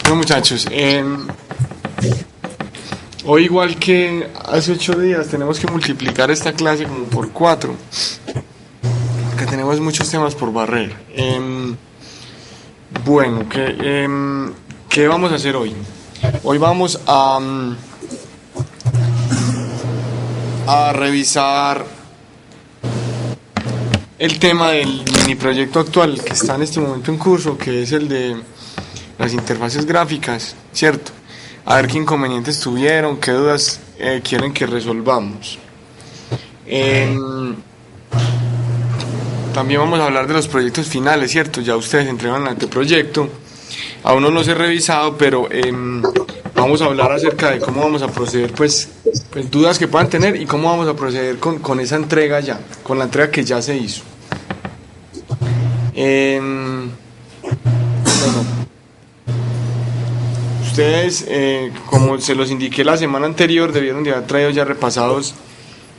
Bueno, muchachos, hoy igual que hace 8 días tenemos que multiplicar esta clase como por 4, que tenemos muchos temas por barrer. Bueno, ¿qué vamos a hacer hoy? Hoy vamos a revisar el tema del mini proyecto actual que está en este momento en curso, que es el de las interfaces gráficas, ¿cierto? A ver qué inconvenientes tuvieron, qué dudas quieren que resolvamos. También vamos a hablar de los proyectos finales, ¿cierto? Ya ustedes entregan el anteproyecto, aún no los he revisado, pero vamos a hablar acerca de cómo vamos a proceder, pues dudas que puedan tener y cómo vamos a proceder con esa entrega ya, con la entrega que ya se hizo. Bueno, ustedes, como se los indiqué la semana anterior, debieron de haber traído ya repasados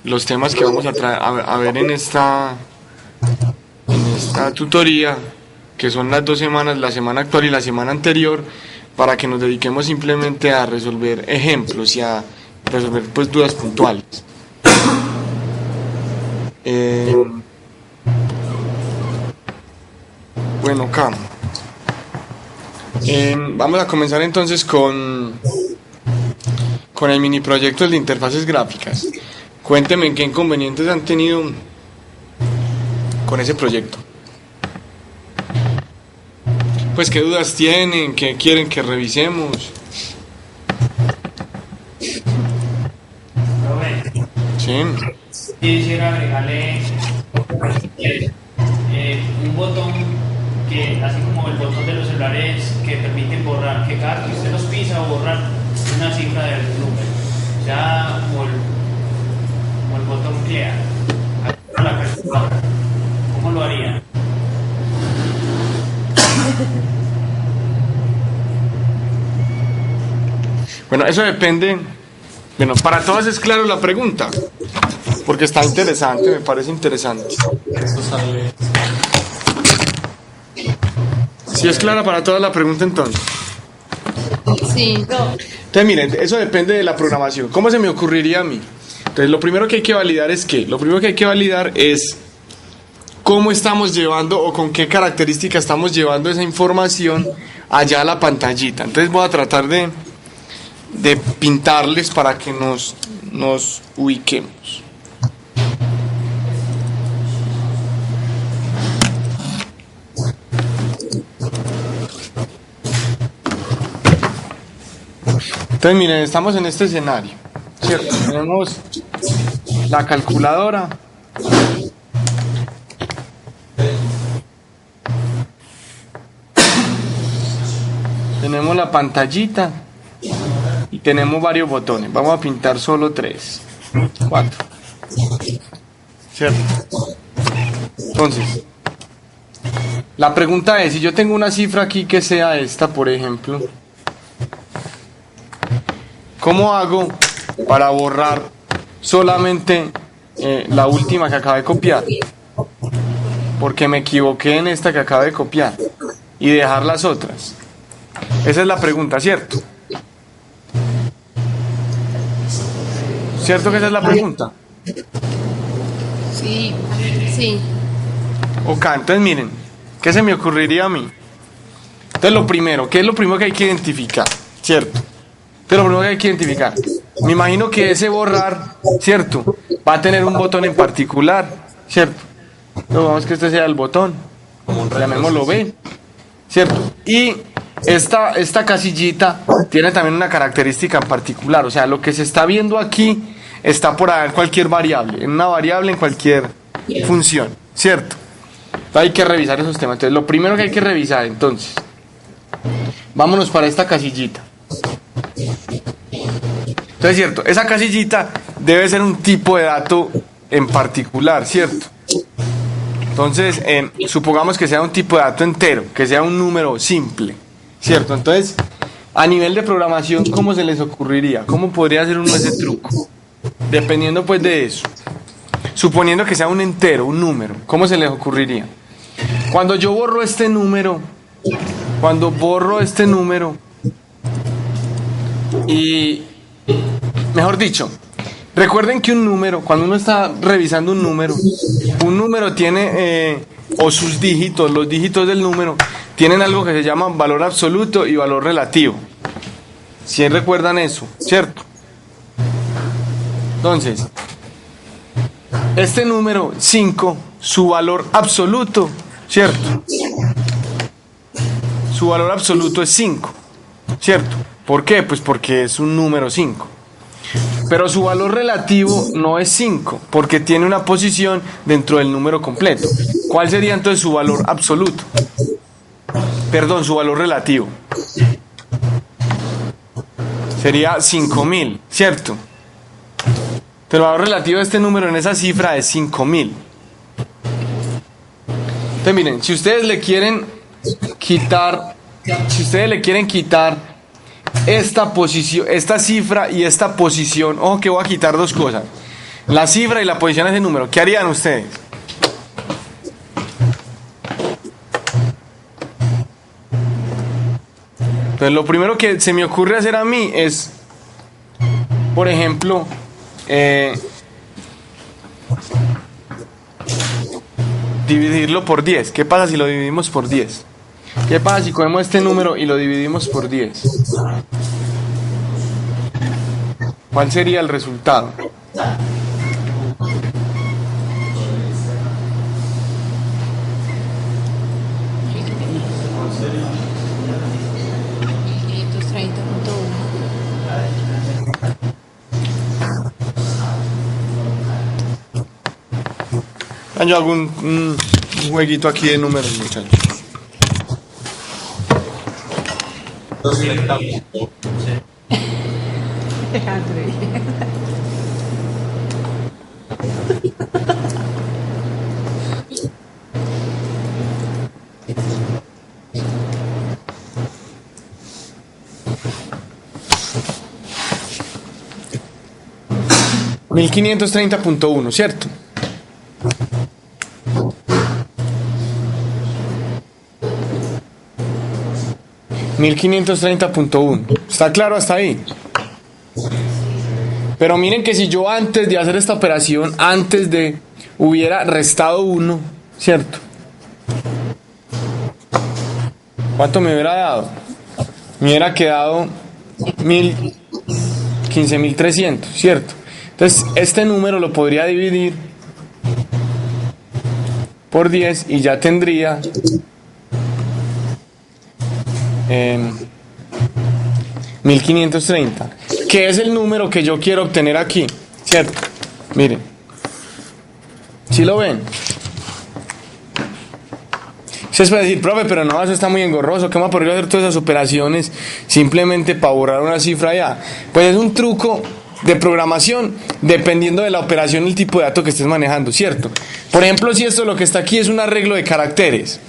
los temas que vamos a ver en esta tutoría, que son las 2 semanas, la semana actual y la semana anterior, para que nos dediquemos simplemente a resolver ejemplos y a resolver pues dudas puntuales. Bueno, acá vamos a comenzar entonces con el mini proyecto de interfaces gráficas. Cuéntenme qué inconvenientes han tenido con ese proyecto. Pues qué dudas tienen, qué quieren que revisemos. Sí. Quisiera agregarle un botón que, así como el botón de los celulares que permiten borrar, que cada que usted los pisa o borrar una cifra del número, o sea, como el botón clear, la calculadora. ¿Cómo lo haría? Bueno, eso depende. Bueno, para todos es claro la pregunta, porque está interesante, me parece interesante. Si es clara para toda la pregunta, entonces. Sí. Entonces, miren, eso depende de la programación. ¿Cómo se me ocurriría a mí? Entonces, lo primero que hay que validar es ¿qué? Lo primero que hay que validar es cómo estamos llevando o con qué características estamos llevando esa información allá a la pantallita. Entonces, voy a tratar de pintarles para que nos ubiquemos. Entonces miren, estamos en este escenario, ¿cierto? Tenemos la calculadora, tenemos la pantallita y tenemos varios botones. Vamos a pintar solo 3, 4, ¿cierto? Entonces, la pregunta es, si yo tengo una cifra aquí que sea esta, por ejemplo, ¿cómo hago para borrar solamente la última que acabé de copiar? Porque me equivoqué en esta que acabo de copiar y dejar las otras. Esa es la pregunta, ¿cierto? ¿Cierto que esa es la pregunta? Sí, sí. Ok, entonces miren, ¿qué se me ocurriría a mí? Entonces lo primero, ¿qué es lo primero que hay que identificar? ¿Cierto? Entonces lo primero que hay que identificar, me imagino que ese borrar, ¿cierto? Va a tener un botón en particular, ¿cierto? Entonces vamos que este sea el botón, llamémoslo B, ¿cierto? Y esta casillita tiene también una característica en particular, o sea, lo que se está viendo aquí está por ahí en cualquier variable, en una variable, en cualquier función, ¿cierto? Entonces hay que revisar esos temas. Entonces lo primero que hay que revisar, entonces, vámonos para esta casillita. Entonces, cierto, esa casillita debe ser un tipo de dato en particular, ¿cierto? Entonces, supongamos que sea un tipo de dato entero, que sea un número simple, ¿cierto? Entonces, a nivel de programación, ¿cómo se les ocurriría? ¿Cómo podría hacer uno ese truco? Dependiendo pues de eso. Suponiendo que sea un entero, un número, ¿cómo se les ocurriría? Cuando yo borro este número, Y, mejor dicho, recuerden que un número, cuando uno está revisando un número tiene, o sus dígitos, los dígitos del número, tienen algo que se llama valor absoluto y valor relativo. Si recuerdan eso, ¿cierto? Entonces, este número 5, su valor absoluto, ¿cierto? Su valor absoluto es 5, ¿cierto? ¿Por qué? Pues porque es un número 5. Pero su valor relativo no es 5, porque tiene una posición dentro del número completo. ¿Cuál sería entonces su valor absoluto? Perdón, su valor relativo. Sería 5000, ¿cierto? Pero el valor relativo de este número en esa cifra es 5000. Entonces miren, si ustedes le quieren quitar esta posición, esta cifra y esta posición, ojo que voy a quitar dos cosas, la cifra y la posición de ese número, ¿qué harían ustedes? Entonces lo primero que se me ocurre hacer a mí es, por ejemplo, dividirlo por 10. ¿Qué pasa si lo dividimos por 10? ¿Qué pasa si cogemos este número y lo dividimos por 10? ¿Cuál sería el resultado? Yo hago un jueguito aquí de números, muchachos. $1530.1, ¿cierto? $1530.1. ¿Está claro hasta ahí? Pero miren que si yo antes de hacer esta operación, antes de hubiera restado 1, ¿cierto? ¿Cuánto me hubiera dado? Me hubiera quedado 15.300, ¿cierto? Entonces este número lo podría dividir por 10 y ya tendría 1530, que es el número que yo quiero obtener aquí, ¿cierto? Miren, ¿sí lo ven? Ustedes pueden decir, profe, pero no, eso está muy engorroso, ¿qué me podría hacer todas esas operaciones simplemente para borrar una cifra ya? Pues es un truco de programación dependiendo de la operación y el tipo de dato que estés manejando, ¿cierto? Por ejemplo, si esto lo que está aquí es un arreglo de caracteres,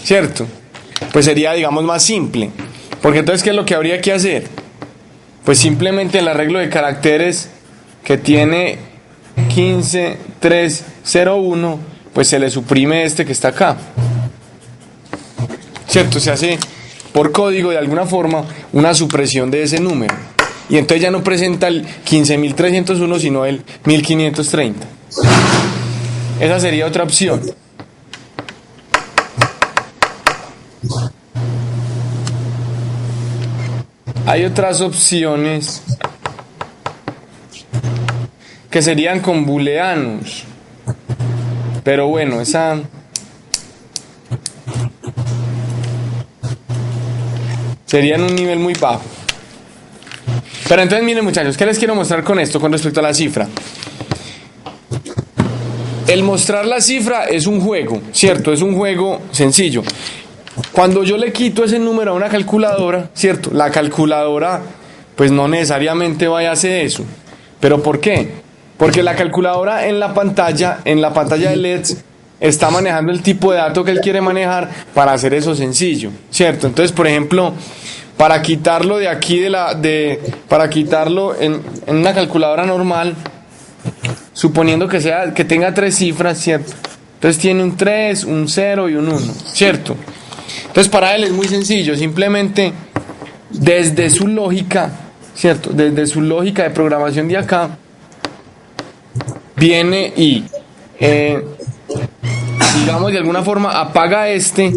¿cierto? Pues sería, digamos, más simple. Porque entonces, ¿qué es lo que habría que hacer? Pues simplemente el arreglo de caracteres que tiene 15301, pues se le suprime este que está acá. ¿Cierto? Se hace por código de alguna forma una supresión de ese número. Y entonces ya no presenta el 15.301, sino el 1530. Esa sería otra opción. Hay otras opciones que serían con booleanos, pero bueno, esa sería en un nivel muy bajo. Pero entonces miren, muchachos, ¿qué les quiero mostrar con esto con respecto a la cifra? El mostrar la cifra es un juego, ¿cierto? Es un juego sencillo. Cuando yo le quito ese número a una calculadora, ¿cierto? La calculadora, pues no necesariamente vaya a hacer eso. ¿Pero por qué? Porque la calculadora en la pantalla de LEDs, está manejando el tipo de dato que él quiere manejar para hacer eso sencillo, ¿cierto? Entonces, por ejemplo, para quitarlo de aquí, para quitarlo en una calculadora normal, suponiendo que tenga 3 cifras, ¿cierto? Entonces tiene un 3, un 0 y un 1, ¿cierto? Entonces para él es muy sencillo, simplemente desde su lógica, ¿cierto? Desde su lógica de programación de acá, viene y, digamos, de alguna forma apaga este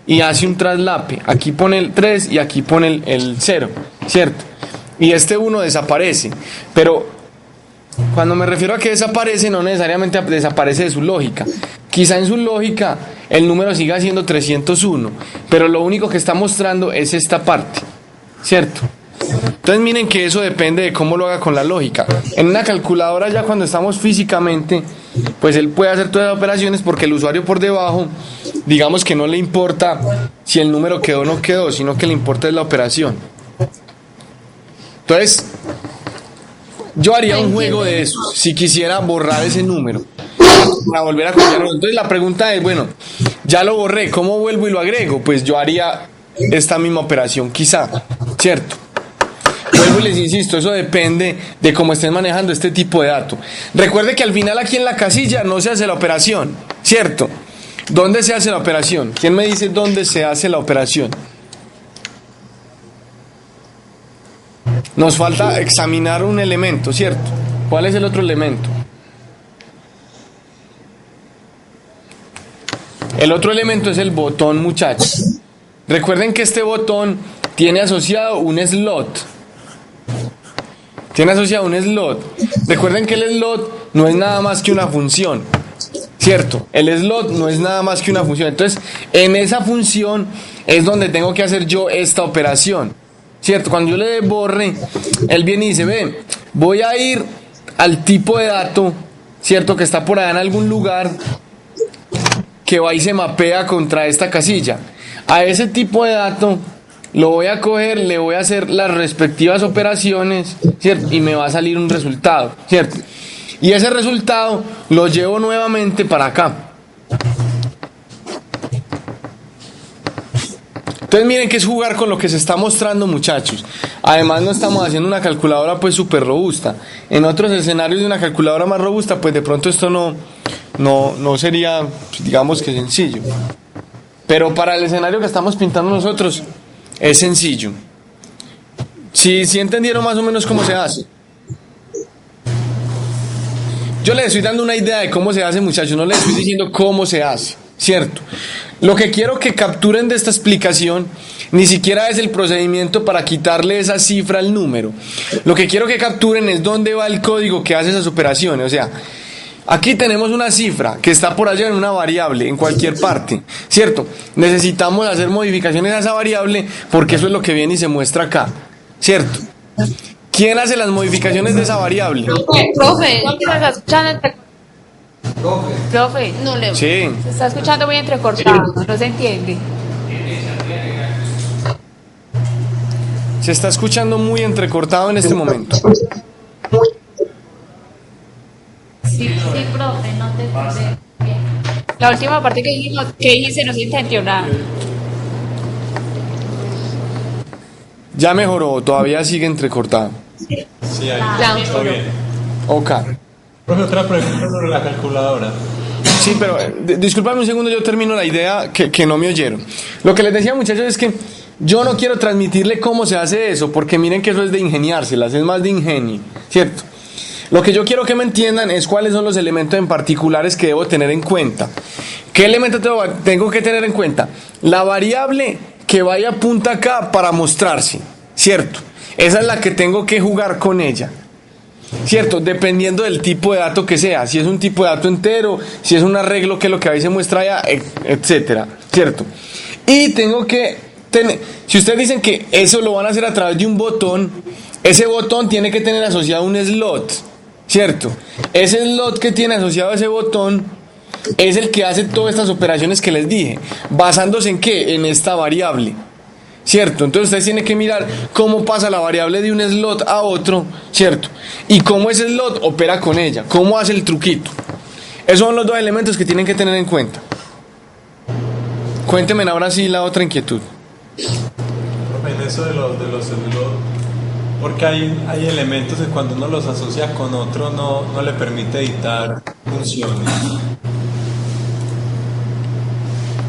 y hace un traslape. Aquí pone el 3 y aquí pone el 0, ¿cierto? Y este 1 desaparece. Pero cuando me refiero a que desaparece, no necesariamente desaparece de su lógica. Quizá en su lógica el número siga siendo 301, pero lo único que está mostrando es esta parte, ¿cierto? Entonces miren que eso depende de cómo lo haga con la lógica. En una calculadora, ya cuando estamos físicamente, pues él puede hacer todas las operaciones, porque el usuario por debajo, digamos que no le importa si el número quedó o no quedó, sino que le importa es la operación. Entonces yo haría un juego de esos si quisiera borrar ese número para volver a copiarlo. Entonces la pregunta es, bueno, ya lo borré, ¿cómo vuelvo y lo agrego? Pues yo haría esta misma operación quizá, ¿cierto? Vuelvo y les insisto, eso depende de cómo estén manejando este tipo de datos. Recuerde que al final aquí en la casilla no se hace la operación, ¿cierto? ¿Dónde se hace la operación? ¿Quién me dice dónde se hace la operación? Nos falta examinar un elemento, ¿cierto? ¿Cuál es el otro elemento? El otro elemento es el botón, muchachos. Recuerden que este botón tiene asociado un slot. Recuerden que el slot no es nada más que una función, ¿cierto? El slot no es nada más que una función. Entonces, en esa función es donde tengo que hacer yo esta operación, ¿cierto? Cuando yo le dé borre, él viene y dice, ven, voy a ir al tipo de dato, ¿cierto? Que está por allá en algún lugar, que va y se mapea contra esta casilla. A ese tipo de dato lo voy a coger, le voy a hacer las respectivas operaciones, ¿cierto? Y me va a salir un resultado, ¿cierto? Y ese resultado lo llevo nuevamente para acá. Entonces miren que es jugar con lo que se está mostrando, muchachos. Además no estamos haciendo una calculadora pues súper robusta. En otros escenarios de una calculadora más robusta, pues de pronto esto no sería, digamos que sencillo. Pero para el escenario que estamos pintando nosotros, es sencillo. ¿Sí entendieron más o menos cómo se hace? Yo les estoy dando una idea de cómo se hace, muchachos, no les estoy diciendo cómo se hace, ¿cierto? Lo que quiero que capturen de esta explicación ni siquiera es el procedimiento para quitarle esa cifra al número. Lo que quiero que capturen es dónde va el código que hace esas operaciones. O sea, aquí tenemos una cifra que está por allá en una variable, en cualquier parte, ¿cierto? Necesitamos hacer modificaciones a esa variable porque eso es lo que viene y se muestra acá, ¿cierto? ¿Quién hace las modificaciones de esa variable? Profe, Profe, no le... Sí. se está escuchando muy entrecortado, no se entiende. Se está escuchando muy entrecortado en este momento. Sí, profe, no te entendí bien. La última parte que dijiste no se entendió nada. Ya mejoró, todavía sigue entrecortado. Sí, ahí. Claro. Está bien. Ok. Profe, otra pregunta sobre la calculadora. Sí, pero discúlpame un segundo, yo termino la idea que no me oyeron. Lo que les decía, muchachos, es que yo no quiero transmitirle cómo se hace eso, porque miren que eso es de ingeniárselas, es más de ingenio, ¿cierto? Lo que yo quiero que me entiendan es cuáles son los elementos en particulares que debo tener en cuenta. ¿Qué elementos tengo que tener en cuenta? La variable que vaya a punta acá para mostrarse, ¿cierto? Esa es la que tengo que jugar con ella, ¿cierto? Dependiendo del tipo de dato que sea, si es un tipo de dato entero, si es un arreglo que es lo que ahí se muestra allá, etcétera, ¿cierto? Y tengo que tener, si ustedes dicen que eso lo van a hacer a través de un botón, ese botón tiene que tener asociado un slot, ¿cierto? Ese slot que tiene asociado a ese botón es el que hace todas estas operaciones que les dije, basándose en ¿qué? En esta variable, ¿cierto? Entonces ustedes tienen que mirar cómo pasa la variable de un slot a otro, ¿cierto? Y cómo ese slot opera con ella, cómo hace el truquito. Esos son los dos elementos que tienen que tener en cuenta. Cuéntenme ahora sí la otra inquietud. Profe, en eso de los slot, porque hay elementos que cuando uno los asocia con otro no le permite editar funciones.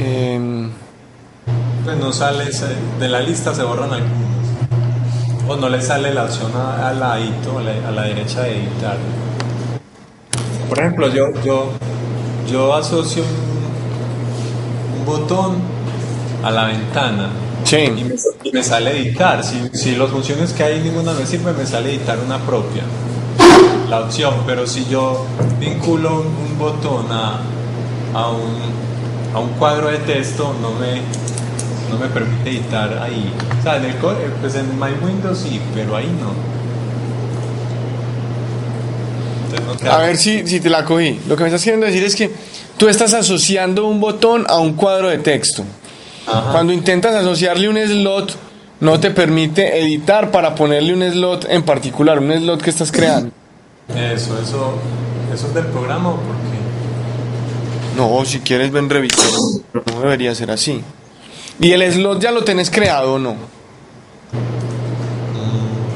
Eh, Pues no sale, de la lista se borran algunos. O no le sale la opción al ladito, a la derecha de editar. Por ejemplo, yo asocio un botón a la ventana Sí. y me sale editar. Si las funciones que hay ninguna me sirve, me sale editar una propia, la opción. Pero si yo vinculo un botón a un cuadro de texto, no me permite editar ahí. O sea, pues en My Windows sí, pero ahí no. Entonces no queda. A ver si te la cogí. Lo que me estás queriendo decir es que tú estás asociando un botón a un cuadro de texto. Ajá. Cuando intentas asociarle un slot, no te permite editar para ponerle un slot en particular, un slot que estás creando. Eso es del programa o por qué. No, si quieres ven revisar. No debería ser así. ¿Y el slot ya lo tenés creado o no?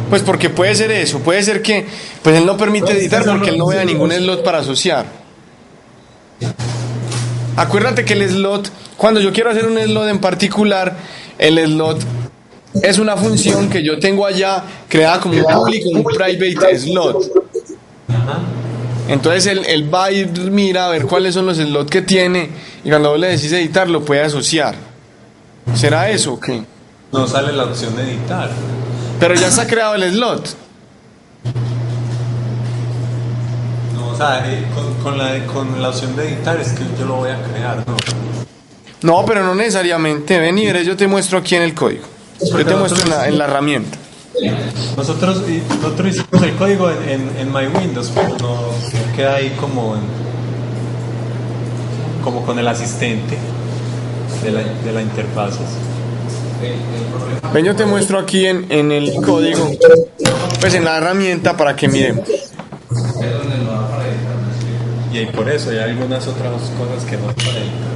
Pues porque puede ser eso, puede ser que pues él no permite editar porque él no vea ningún slot para asociar. Acuérdate que el slot, cuando yo quiero hacer un slot en particular, el slot es una función que yo tengo allá creada como un público, un private slot. Ajá. Entonces él va a ir, mira a ver cuáles son los slots que tiene y cuando vos le decís editar lo puede asociar. ¿Será eso o qué? No sale la opción de editar. Pero ya está creado el slot. No, o sea, con la opción de editar es que yo lo voy a crear, ¿no? No, pero no necesariamente. Ven y veré, yo te muestro aquí en el código. Yo te muestro en la herramienta. Nosotros hicimos el código en My Windows, pero no queda ahí como con el asistente de la interfaz. Ven, yo te muestro aquí en el código, pues en la herramienta para que miremos. Y ahí por eso hay algunas otras cosas que no es para editar.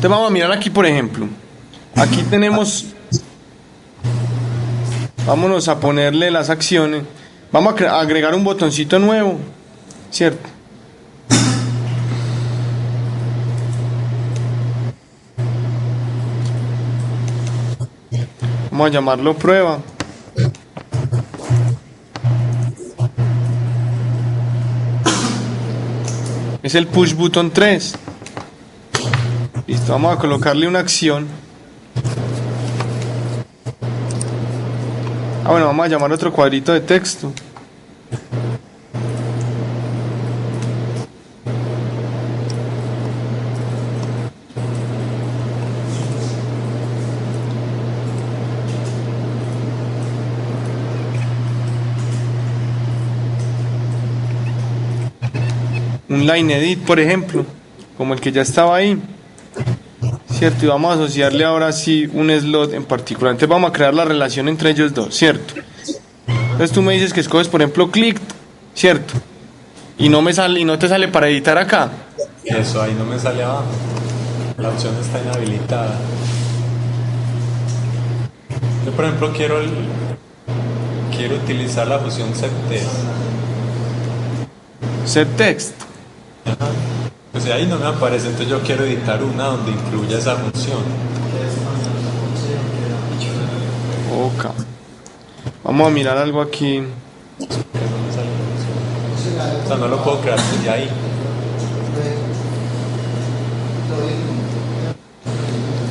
Entonces vamos a mirar aquí, por ejemplo. Aquí tenemos, vámonos a ponerle las acciones. Vamos a agregar un botoncito nuevo, ¿cierto? Vamos a llamarlo prueba. Es el push button 3. Listo, vamos a colocarle una acción. Bueno, vamos a llamar otro cuadrito de texto. Un line edit, por ejemplo, como el que ya estaba ahí. ¿Cierto? Y vamos a asociarle ahora sí un slot en particular. Entonces vamos a crear la relación entre ellos dos, ¿cierto? Entonces tú me dices que escoges, por ejemplo, click, ¿cierto? Y no me sale, y no te sale para editar acá. Eso ahí no me sale abajo. La opción está inhabilitada. Yo, por ejemplo, quiero utilizar la función setText. setText. Ajá. Pues ahí no me aparece, entonces yo quiero editar una donde incluya esa función. Ok. Vamos a mirar algo aquí. No me sale la función. O sea, no lo puedo crear desde ahí.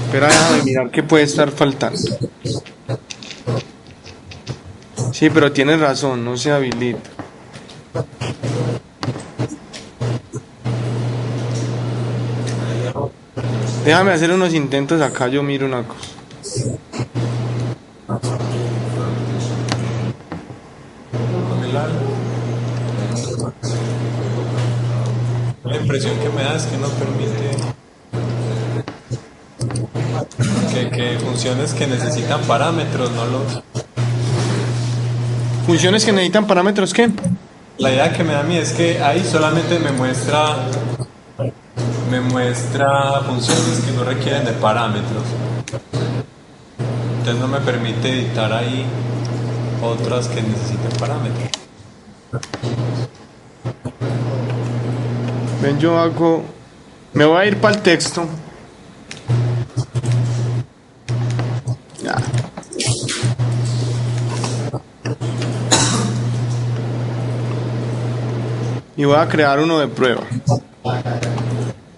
Espera, déjame mirar qué puede estar faltando. Sí, pero tienes razón, no se habilita. Déjame hacer unos intentos acá, yo miro una cosa. Con el ala. La impresión que me da es que no permite que funciones que necesitan parámetros no los... Funciones que necesitan parámetros, ¿qué? La idea que me da a mí es que ahí solamente me muestra funciones que no requieren de parámetros. Entonces no me permite editar ahí otras que necesiten parámetros. Ven, yo hago... Me voy a ir para el texto. Ya. Y voy a crear uno de prueba.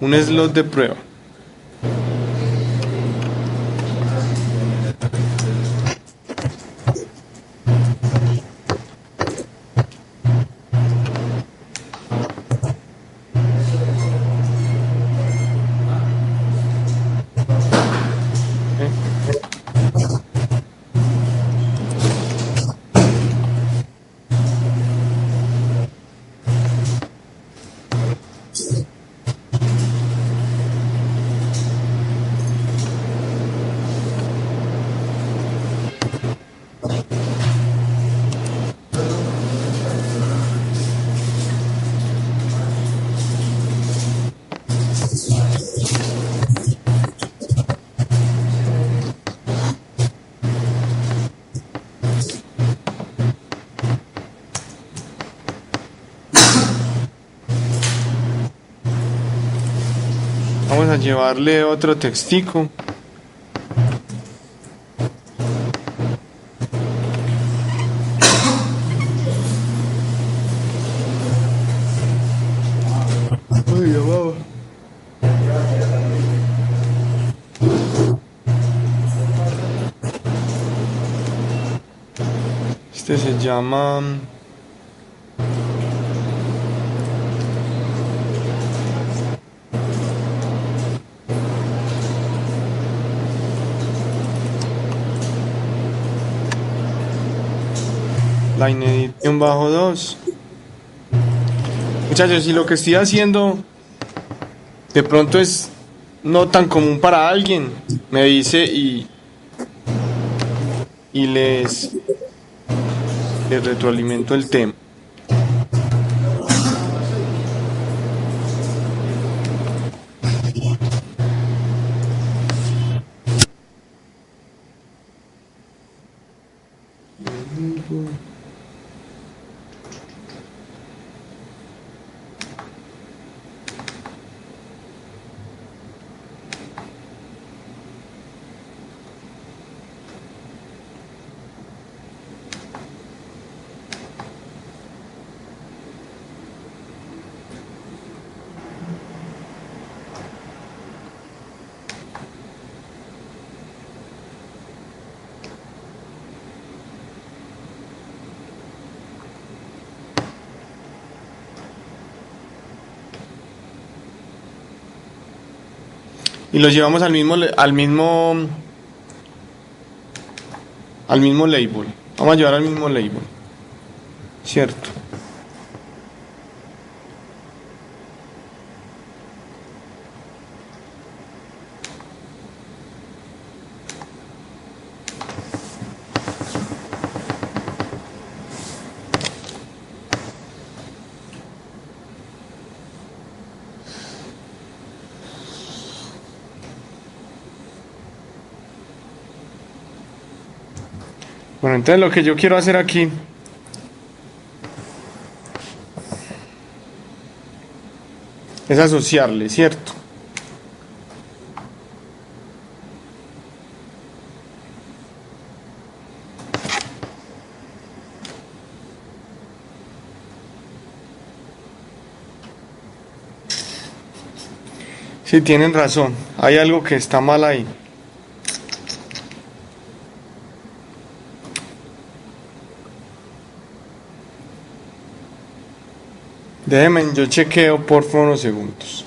Un slot de prueba. Vamos a llevarle otro textico. Ay, ya va. Este se llama... Line edition bajo 2. Muchachos, si lo que estoy haciendo de pronto es no tan común para alguien, me dice y les retroalimento el tema. Y los llevamos al mismo label. Vamos a llevar al mismo label, cierto. Bueno, entonces lo que yo quiero hacer aquí es asociarle, ¿cierto? Sí, tienen razón, hay algo que está mal ahí. Déjenme, yo chequeo por favor unos segundos.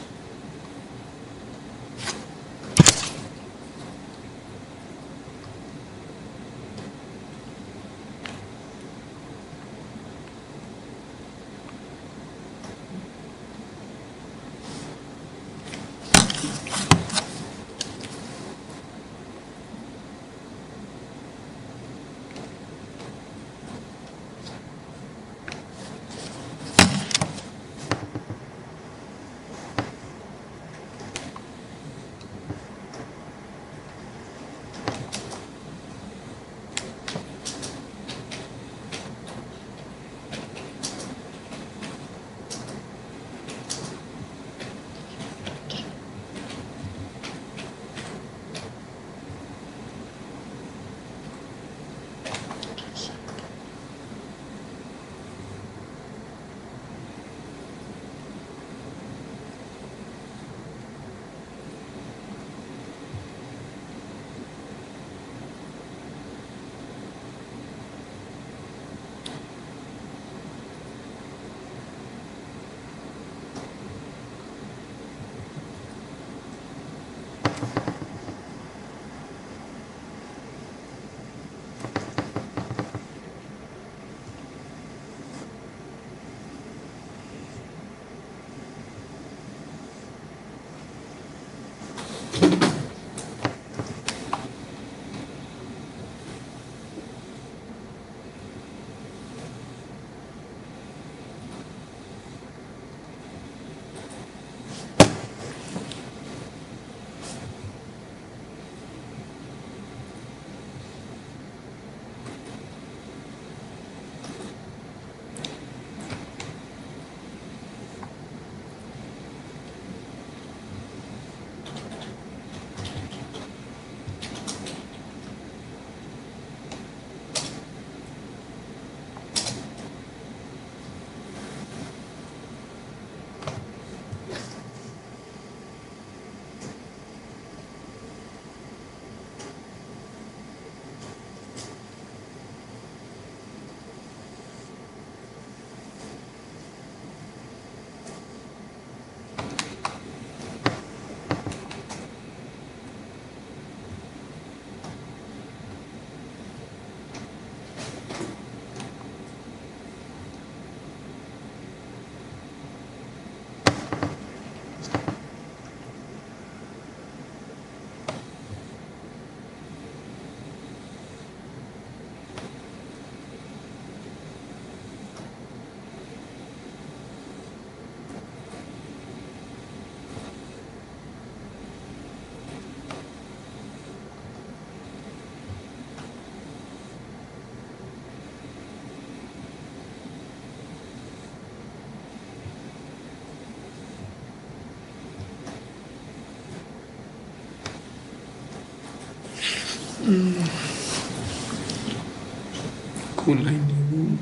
con la inhibición.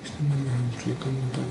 Esto no me explica mucho.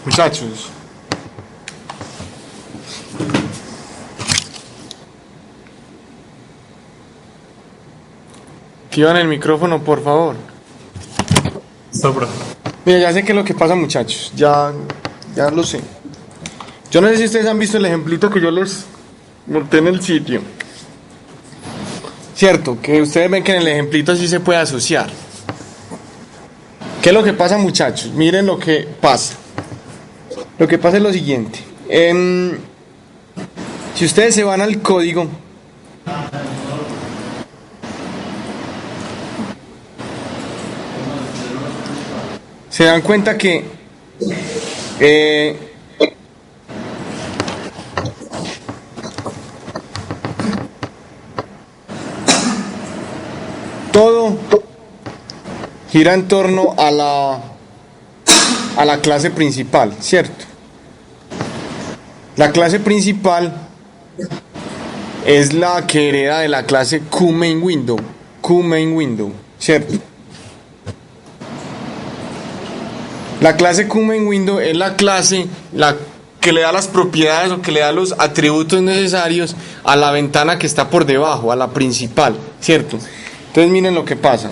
Muchachos, activan el micrófono, por favor. Sobra. Mira, ya sé qué es lo que pasa, muchachos. Ya lo sé. Yo no sé si ustedes han visto el ejemplito que yo les monté en el sitio. Cierto, que ustedes ven que en el ejemplito sí se puede asociar. ¿Qué es lo que pasa, muchachos? Miren lo que pasa. Lo que pasa es lo siguiente. Si ustedes se van al código, se dan cuenta que todo gira en torno a la clase principal, ¿cierto? La clase principal es la que hereda de la clase QMainWindow, ¿cierto? La clase QMainWindow es la clase que le da las propiedades o que le da los atributos necesarios a la ventana que está por debajo, a la principal, ¿cierto? Entonces miren lo que pasa.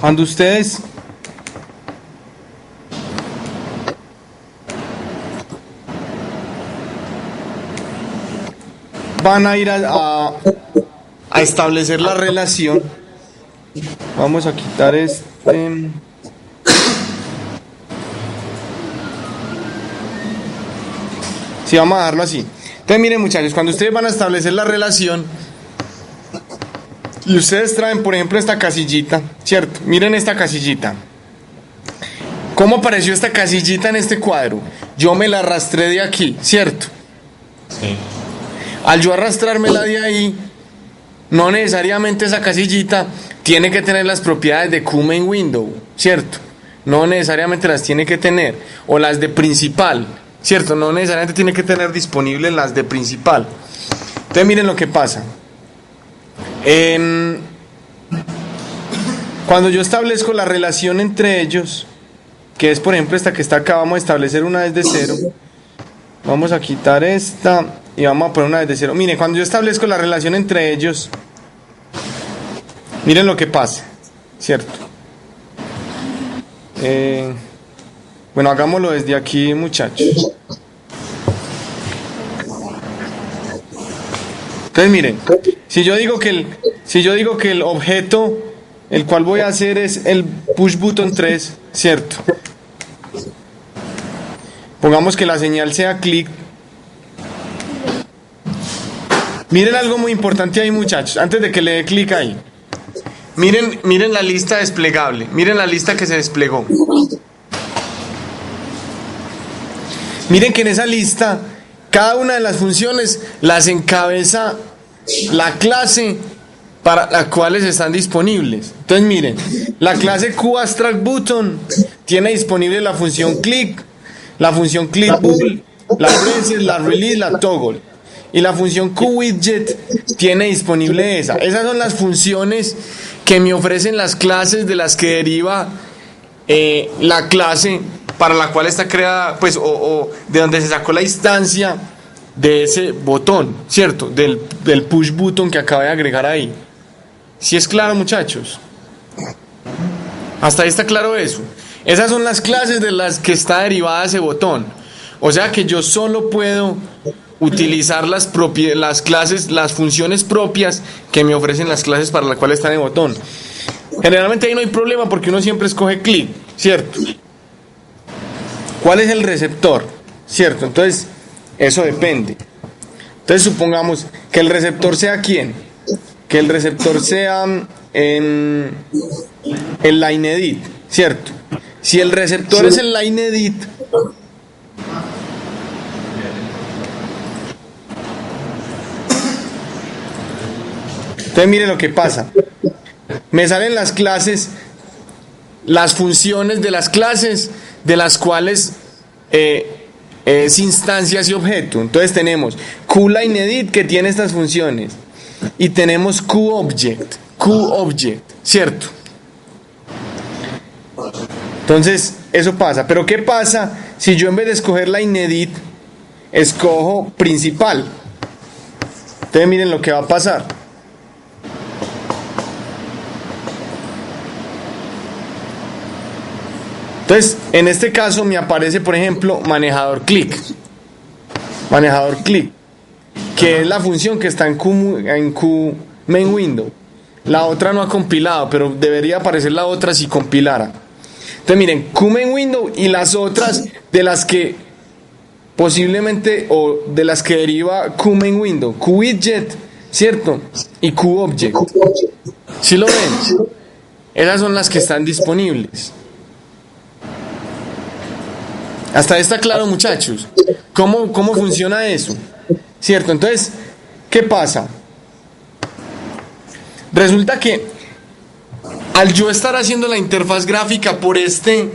Cuando ustedes van a ir a establecer la relación, vamos a quitar sí, vamos a dejarlo así. Entonces miren, muchachos, cuando ustedes van a establecer la relación, Y ustedes traen, por ejemplo, esta casillita, ¿cierto? Miren esta casillita. ¿Cómo apareció esta casillita en este cuadro? Yo me la arrastré de aquí, ¿cierto? Sí. Al yo arrastrármela de ahí, no necesariamente esa casillita tiene que tener las propiedades de QMain Window, ¿cierto? No necesariamente las tiene que tener. O las de principal, ¿cierto? No necesariamente tiene que tener disponibles las de principal. Entonces miren lo que pasa. Cuando yo establezco la relación entre ellos, que es por ejemplo esta que está acá, vamos a establecer una desde cero. Vamos a quitar esta y vamos a poner una desde cero. Miren, cuando yo establezco la relación entre ellos, miren lo que pasa, ¿cierto? Bueno, hagámoslo desde aquí, muchachos. Entonces miren, si yo digo que el objeto el cual voy a hacer es el push button 3, ¿cierto? Pongamos que la señal sea click. Miren algo muy importante ahí, muchachos, antes de que le dé clic ahí. Miren la lista desplegable, miren la lista que se desplegó. Miren que en esa lista cada una de las funciones las encabeza la clase para las cuales están disponibles. Entonces miren, la clase QAbstractButton tiene disponible la función click, la función clickBull, la preset, la release, la toggle. Y la función QWidget tiene disponible esa. Esas son las funciones que me ofrecen las clases de las que deriva la clase para la cual está creada, pues, o de donde se sacó la instancia de ese botón, ¿cierto? Del push button que acabo de agregar ahí. ¿Sí es claro, muchachos? Hasta ahí está claro eso. Esas son las clases de las que está derivada ese botón. O sea que yo solo puedo utilizar las clases, las funciones propias que me ofrecen las clases para las cuales está el botón. Generalmente ahí no hay problema porque uno siempre escoge click, ¿cierto? ¿Cuál es el receptor? ¿Cierto? Entonces, eso depende. Entonces, supongamos que el receptor sea ¿quién? Que el receptor sea en LineEdit, ¿cierto? Si el receptor es el LineEdit, entonces mire lo que pasa. Me salen las clases, las funciones de las clases de las cuales es instancias y objeto. Entonces tenemos QLineEdit que tiene estas funciones y tenemos QObject, ¿cierto? Entonces eso pasa. Pero ¿qué pasa si yo en vez de escoger LineEdit escojo principal? Entonces miren lo que va a pasar. Entonces, en este caso me aparece, por ejemplo, manejador click, que es la función que está en QMain Window. La otra no ha compilado, pero debería aparecer la otra si compilara. Entonces, miren, QMain Window y las otras de las que posiblemente, o de las que deriva QMain Window, QWidget, ¿cierto? Y QObject. ¿Sí lo ven? Esas son las que están disponibles. Hasta ahí está claro, muchachos. ¿Cómo funciona eso? ¿Cierto? Entonces, ¿qué pasa? Resulta que al yo estar haciendo la interfaz gráfica por esta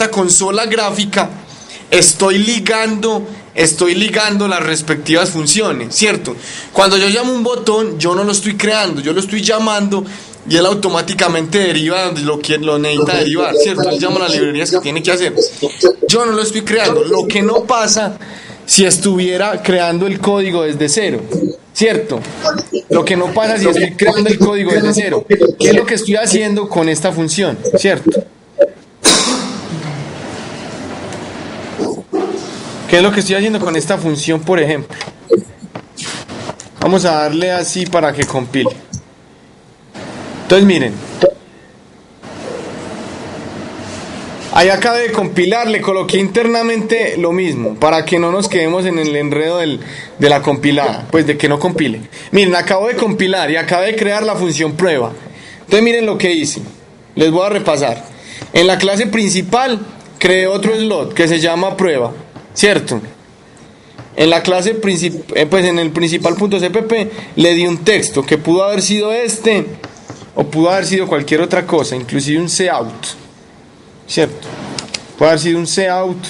consola gráfica, estoy ligando las respectivas funciones, ¿cierto? Cuando yo llamo un botón, yo no lo estoy creando, yo lo estoy llamando y él automáticamente deriva donde lo necesita derivar, ¿cierto? Él llama las librerías que tiene que hacer. Yo no lo estoy creando, lo que no pasa si estuviera creando el código desde cero, ¿cierto? Lo que no pasa si estoy creando el código desde cero. ¿Qué es lo que estoy haciendo con esta función, ¿cierto? ¿Qué es lo que estoy haciendo con esta función, por ejemplo? Vamos a darle así para que compile. Entonces miren, Ahí acabé de compilar, le coloqué internamente lo mismo, para que no nos quedemos en el enredo de la compilada, pues de que no compile. Miren, acabo de compilar y acabo de crear la función prueba. Entonces miren lo que hice, les voy a repasar. En la clase principal creé otro slot que se llama prueba, ¿cierto? En la clase pues en el principal.cpp le di un texto que pudo haber sido este o pudo haber sido cualquier otra cosa, inclusive un cout, ¿cierto? Puede haber sido un cout.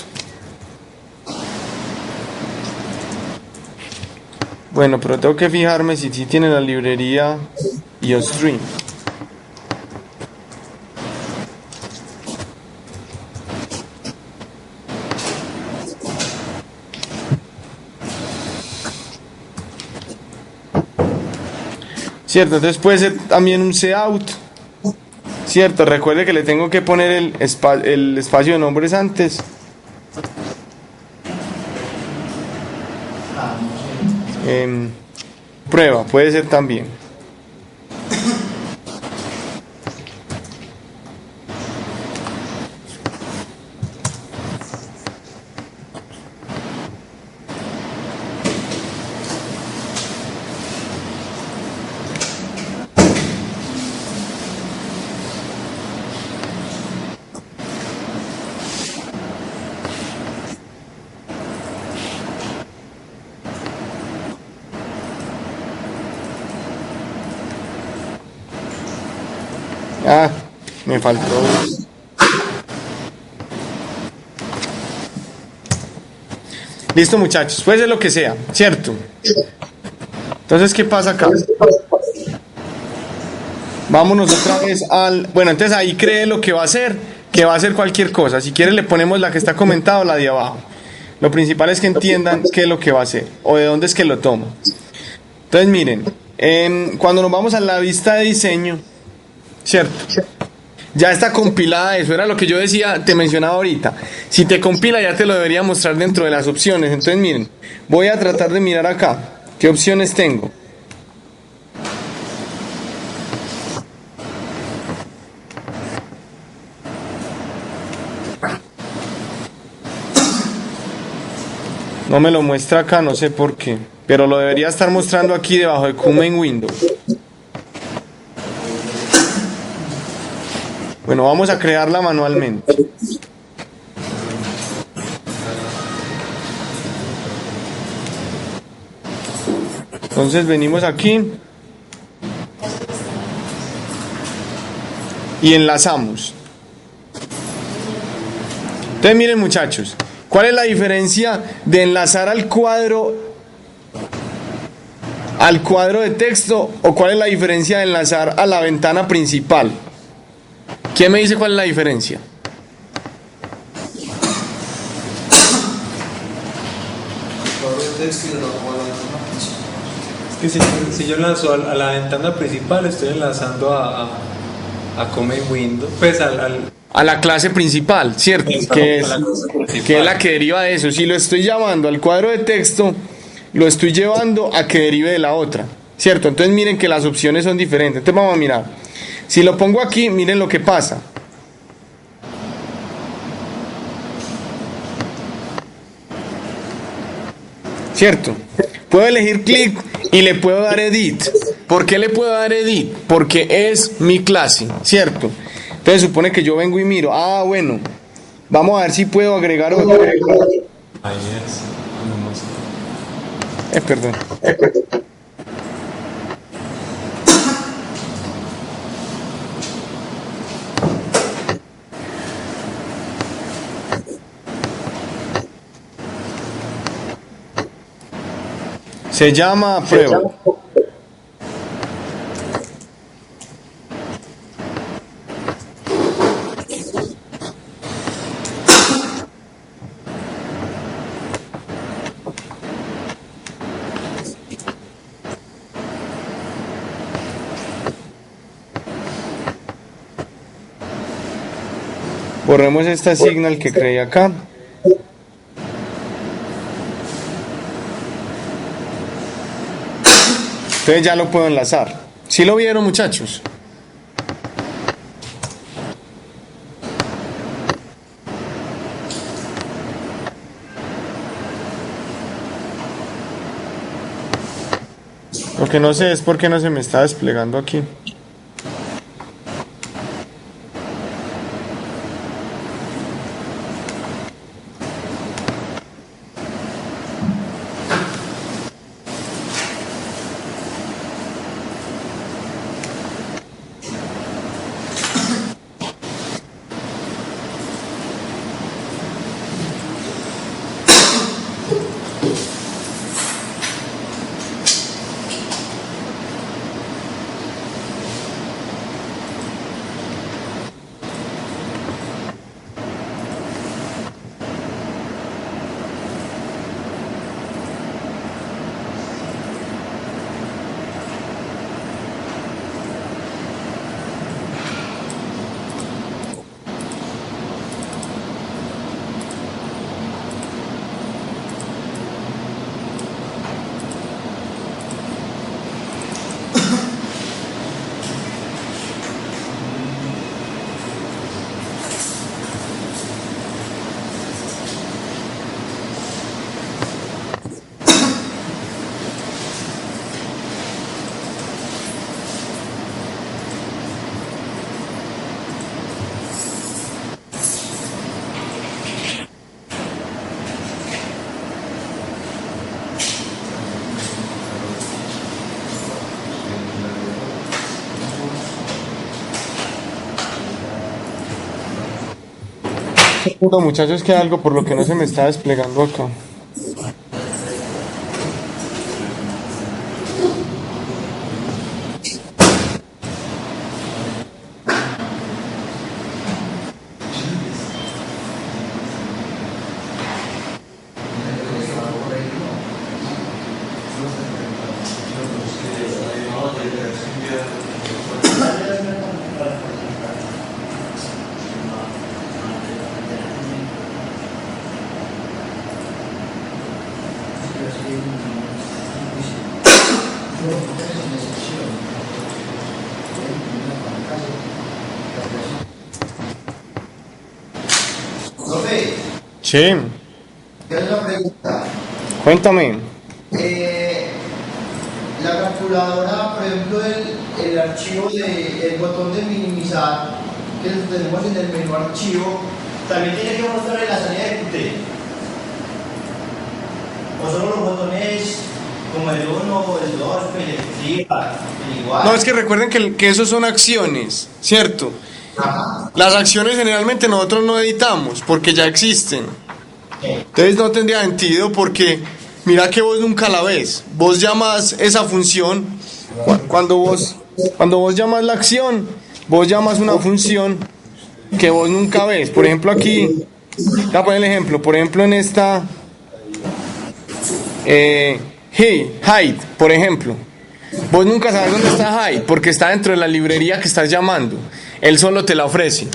Bueno, pero tengo que fijarme si tiene la librería IOStream. Cierto, entonces puede ser también un cout. Cierto, recuerde que le tengo que poner el espacio de nombres antes. Prueba, puede ser también. Ah, me faltó. Listo, muchachos, puede ser lo que sea, ¿cierto? Entonces, ¿qué pasa acá? Vámonos otra vez al... Bueno, entonces ahí cree lo que va a hacer, que va a hacer cualquier cosa. Si quiere le ponemos la que está comentada o la de abajo. Lo principal es que entiendan qué es lo que va a hacer o de dónde es que lo toma. Entonces, miren, cuando nos vamos a la vista de diseño, ¿cierto? Ya está compilada, eso era lo que yo decía, te mencionaba ahorita. Si te compila ya te lo debería mostrar dentro de las opciones. Entonces miren, voy a tratar de mirar acá, ¿qué opciones tengo? No me lo muestra acá, no sé por qué, pero lo debería estar mostrando aquí debajo de Main Window. Bueno, vamos a crearla manualmente. Entonces venimos aquí y enlazamos. Entonces miren, muchachos, ¿cuál es la diferencia de enlazar al cuadro de texto o cuál es la diferencia de enlazar a la ventana principal? ¿Quién me dice cuál es la diferencia? Es que si yo lanzo a la ventana principal, estoy enlazando a Main Window, pues a la clase principal, ¿cierto? Que es la que deriva de eso. Si lo estoy llamando al cuadro de texto, lo estoy llevando a que derive de la otra, ¿cierto? Entonces miren que las opciones son diferentes. Entonces vamos a mirar. Si lo pongo aquí, miren lo que pasa. ¿Cierto? Puedo elegir clic y le puedo dar edit. ¿Por qué le puedo dar edit? Porque es mi clase, ¿cierto? Entonces supone que yo vengo y miro. Ah, bueno. Vamos a ver si puedo agregar otro. ahí es. Perdón. Se llama prueba. Borremos esta signal que creé acá. Entonces ya lo puedo enlazar. ¿Sí lo vieron, muchachos? Lo que no sé es por qué no se me está desplegando aquí. Seguro, muchachos, que hay algo por lo que no se me está desplegando acá. Profe, Sí, tengo una pregunta. cuéntame. La calculadora, por ejemplo, el archivo el botón de minimizar que lo tenemos en el menú archivo, también tiene que mostrar en la salida de Qt. O solo los botones como el 1, el 2, el igual. No, es que recuerden que esos son acciones, ¿cierto? Ajá. Las acciones generalmente nosotros no editamos porque ya existen. Entonces no tendría sentido porque mira que vos nunca la ves. Vos llamas esa función cuando vos llamas la acción, vos llamas una función que vos nunca ves. Por ejemplo aquí, voy a poner el ejemplo. Por ejemplo en esta hide, por ejemplo. Vos nunca sabes dónde está hide porque está dentro de la librería que estás llamando. Él solo te la ofrece.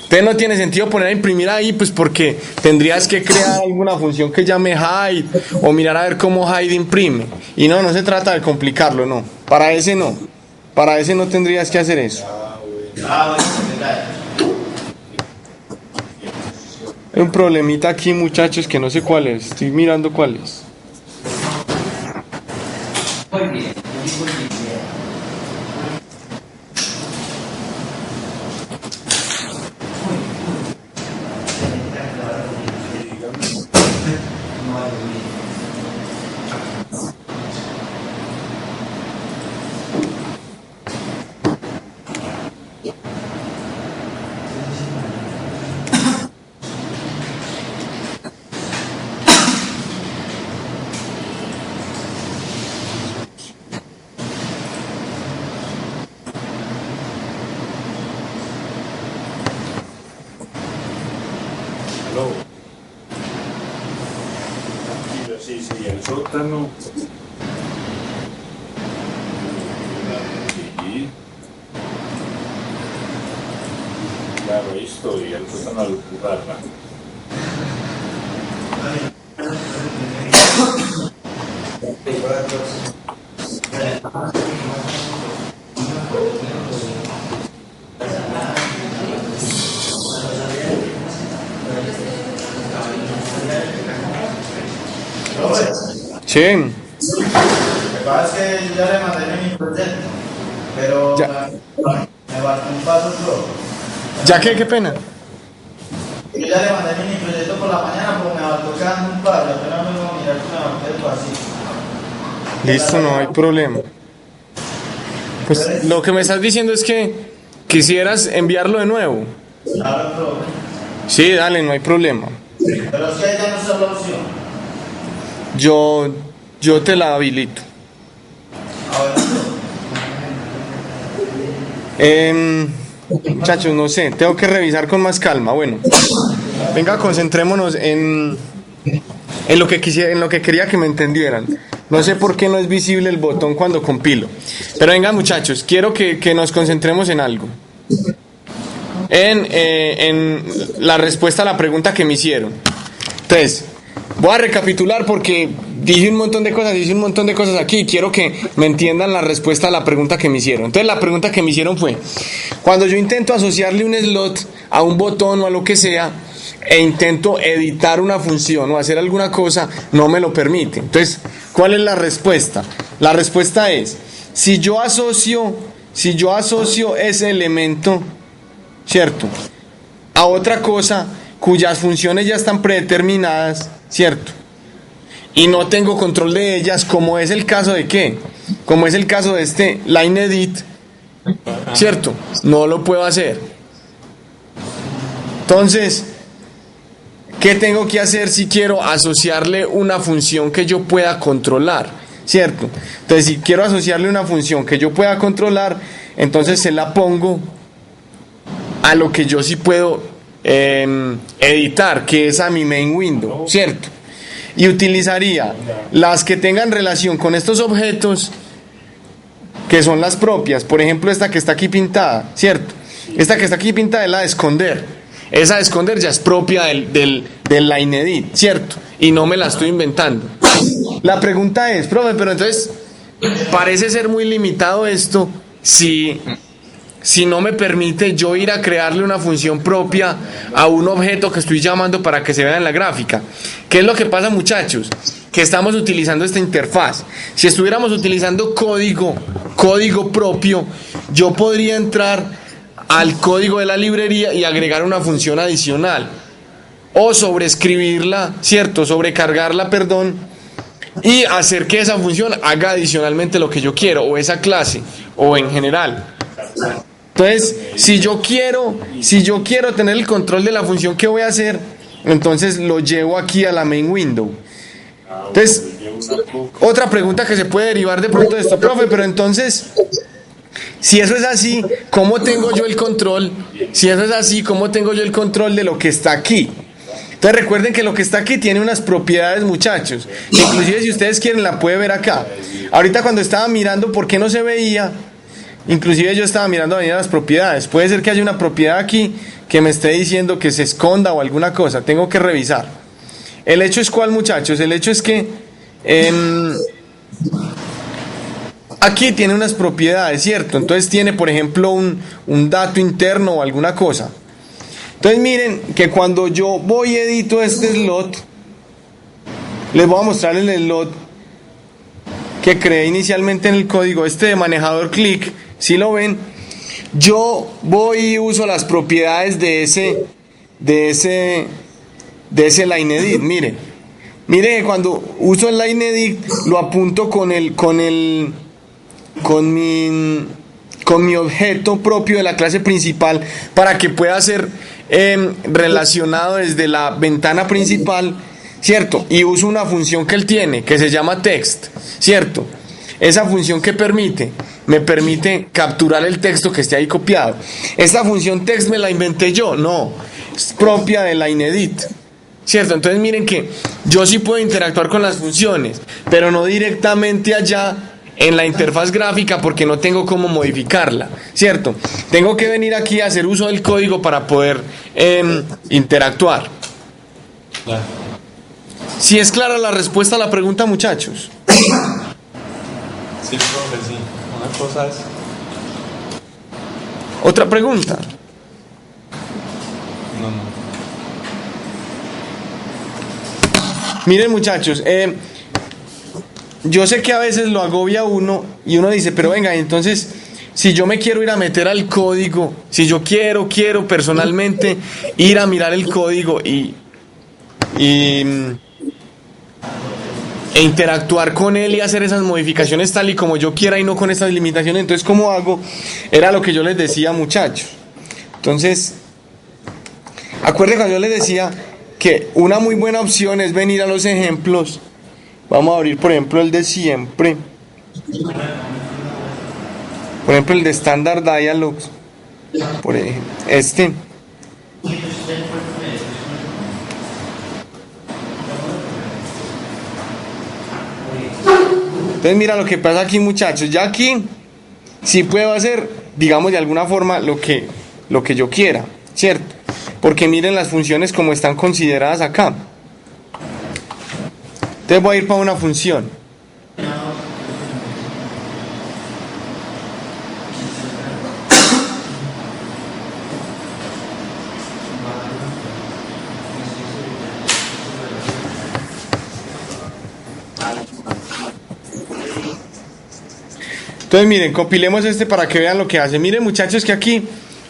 Entonces no tiene sentido poner a imprimir ahí, pues porque tendrías que crear alguna función que llame hide o mirar a ver cómo hide imprime. Y no se trata de complicarlo, no. Para ese no. Para ese no tendrías que hacer eso. Hay un problemita aquí, muchachos, que no sé cuál es. Estoy mirando cuál es. Muy bien, muy bien. Sí, el sótano. Sí. Claro, ahí estoy, el sótano al Alpujarra. Sí. pasa es que yo ya le mandé mi proyecto, pero Ya. me falta un paso, bro. ¿Ya qué? ¿Qué pena? Yo ya le mandé mi proyecto por la mañana, pero me faltó quedando un paso, apenas me voy a mirar que me falta el pasito. Listo, no hay problema. Pues lo que me estás diciendo es que quisieras enviarlo de nuevo. Claro, bro. Sí, dale, no hay problema. Pero es que ella no es la opción. Yo te la habilito. Muchachos, no sé, tengo que revisar con más calma. Bueno, venga, concentrémonos en lo que quería que me entendieran. No sé por qué no es visible el botón cuando compilo. Pero venga, muchachos, quiero que nos concentremos en algo. En la respuesta a la pregunta que me hicieron. Entonces, voy a recapitular porque dije un montón de cosas aquí y quiero que me entiendan la respuesta a la pregunta que me hicieron. Entonces, la pregunta que me hicieron fue: cuando yo intento asociarle un slot a un botón o a lo que sea, e intento editar una función o hacer alguna cosa, no me lo permite. Entonces, ¿cuál es la respuesta? La respuesta es: si yo asocio ese elemento, ¿cierto?, a otra cosa cuyas funciones ya están predeterminadas, ¿cierto?, y no tengo control de ellas, como es el caso de ¿qué? Como es el caso de este line edit, ¿cierto? No lo puedo hacer. Entonces, ¿qué tengo que hacer si quiero asociarle una función que yo pueda controlar? ¿Cierto? Entonces, si quiero asociarle una función que yo pueda controlar, entonces se la pongo a lo que yo sí puedo editar, que es a mi main window, ¿cierto? Y utilizaría las que tengan relación con estos objetos, que son las propias. Por ejemplo, esta que está aquí pintada, ¿cierto? Esta que está aquí pintada es la de esconder. Esa de esconder ya es propia del line edit, ¿cierto? Y no me la estoy inventando. La pregunta es, profe, pero entonces parece ser muy limitado esto si no me permite yo ir a crearle una función propia a un objeto que estoy llamando para que se vea en la gráfica. ¿Qué es lo que pasa, muchachos? Que estamos utilizando esta interfaz. Si estuviéramos utilizando código propio, yo podría entrar al código de la librería y agregar una función adicional, o sobreescribirla, ¿cierto? Sobrecargarla, perdón, y hacer que esa función haga adicionalmente lo que yo quiero, o esa clase, o en general. Entonces, si yo quiero tener el control de la función que voy a hacer, entonces lo llevo aquí a la main window. Entonces, otra pregunta que se puede derivar de pronto de esto, profe, pero entonces, si eso es así, ¿cómo tengo yo el control? Si eso es así, ¿cómo tengo yo el control de lo que está aquí? Entonces recuerden que lo que está aquí tiene unas propiedades, muchachos. Inclusive si ustedes quieren la puede ver acá. Ahorita cuando estaba mirando por qué no se veía, inclusive yo estaba mirando a venir a las propiedades. Puede ser que haya una propiedad aquí que me esté diciendo que se esconda o alguna cosa. Tengo que revisar. El hecho es ¿cuál, muchachos? El hecho es que aquí tiene unas propiedades, ¿cierto? Entonces tiene, por ejemplo, un dato interno o alguna cosa. Entonces miren que cuando yo voy y edito este slot, les voy a mostrar el slot que creé inicialmente en el código, este de manejador click. Si lo ven, yo voy y uso las propiedades de ese line edit. Miren que cuando uso el line edit lo apunto con mi objeto propio de la clase principal para que pueda ser relacionado desde la ventana principal, ¿cierto? Y uso una función que él tiene que se llama text, ¿cierto? Esa función que me permite capturar el texto que esté ahí copiado. Esta función text me la inventé yo, no, es propia de line edit, ¿cierto? Entonces miren que yo sí puedo interactuar con las funciones, pero no directamente allá en la interfaz gráfica porque no tengo cómo modificarla, ¿cierto? Tengo que venir aquí a hacer uso del código para poder interactuar. Claro. Si es clara la respuesta a la pregunta, muchachos. Sí, profe, sí. Una cosa es... Otra pregunta. No. Miren, muchachos, yo sé que a veces lo agobia uno y uno dice, pero venga, entonces, si yo me quiero ir a meter al código, si yo quiero personalmente ir a mirar el código e interactuar con él y hacer esas modificaciones tal y como yo quiera y no con estas limitaciones, entonces ¿cómo hago? Era lo que yo les decía, muchachos. Entonces, acuérdense cuando yo les decía que una muy buena opción es venir a los ejemplos. Vamos a abrir por ejemplo el de siempre, por ejemplo el de Standard Dialogs, por ejemplo, este. Entonces mira lo que pasa aquí, muchachos. Ya aquí sí puedo hacer, digamos de alguna forma, lo que yo quiera, ¿cierto? Porque miren las funciones como están consideradas acá. Entonces voy a ir para una función. Entonces miren, compilemos este para que vean lo que hace. Miren, muchachos, que aquí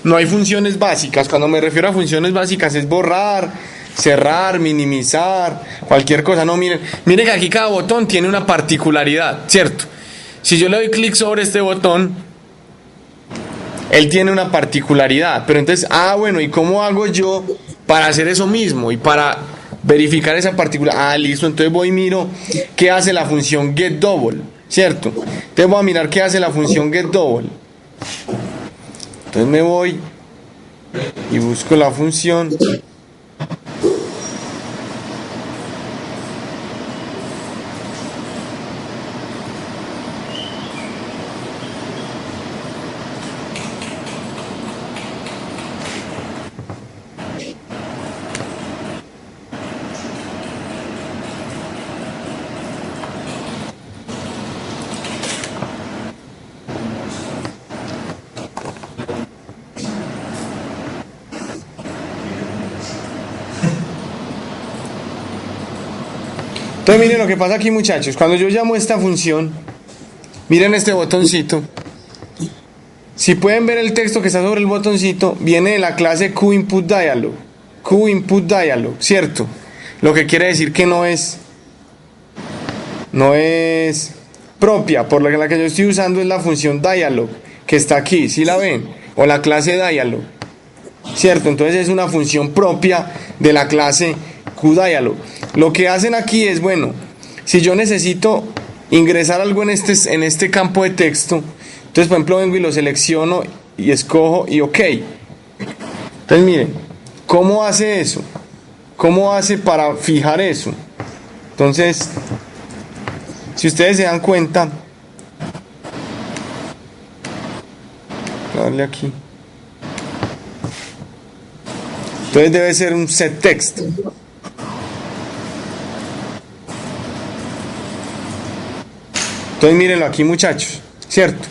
no hay funciones básicas. Cuando me refiero a funciones básicas es borrar, cerrar, minimizar, cualquier cosa. No, miren que aquí cada botón tiene una particularidad, ¿cierto? Si yo le doy clic sobre este botón, él tiene una particularidad. Pero entonces, bueno, ¿y cómo hago yo para hacer eso mismo? Y para verificar esa particularidad. Listo, entonces voy y miro qué hace la función getDouble, ¿cierto? Entonces voy a mirar qué hace la función getDouble. Entonces me voy y busco la función. Entonces miren lo que pasa aquí, muchachos. Cuando yo llamo esta función, miren este botoncito. Si pueden ver el texto que está sobre el botoncito, viene de la clase QInputDialog. QInputDialog, ¿cierto? Lo que quiere decir que no es propia, por lo que la que yo estoy usando es la función dialog, que está aquí, ¿sí la ven? O la clase dialog, ¿cierto? Entonces es una función propia de la clase QDialog. Lo que hacen aquí es, bueno, si yo necesito ingresar algo en este campo de texto, entonces por ejemplo vengo y lo selecciono y escojo y OK. Entonces miren, ¿cómo hace eso? ¿Cómo hace para fijar eso? Entonces, si ustedes se dan cuenta, voy a darle aquí. Entonces debe ser un setText. Entonces mírenlo aquí, muchachos, ¿cierto?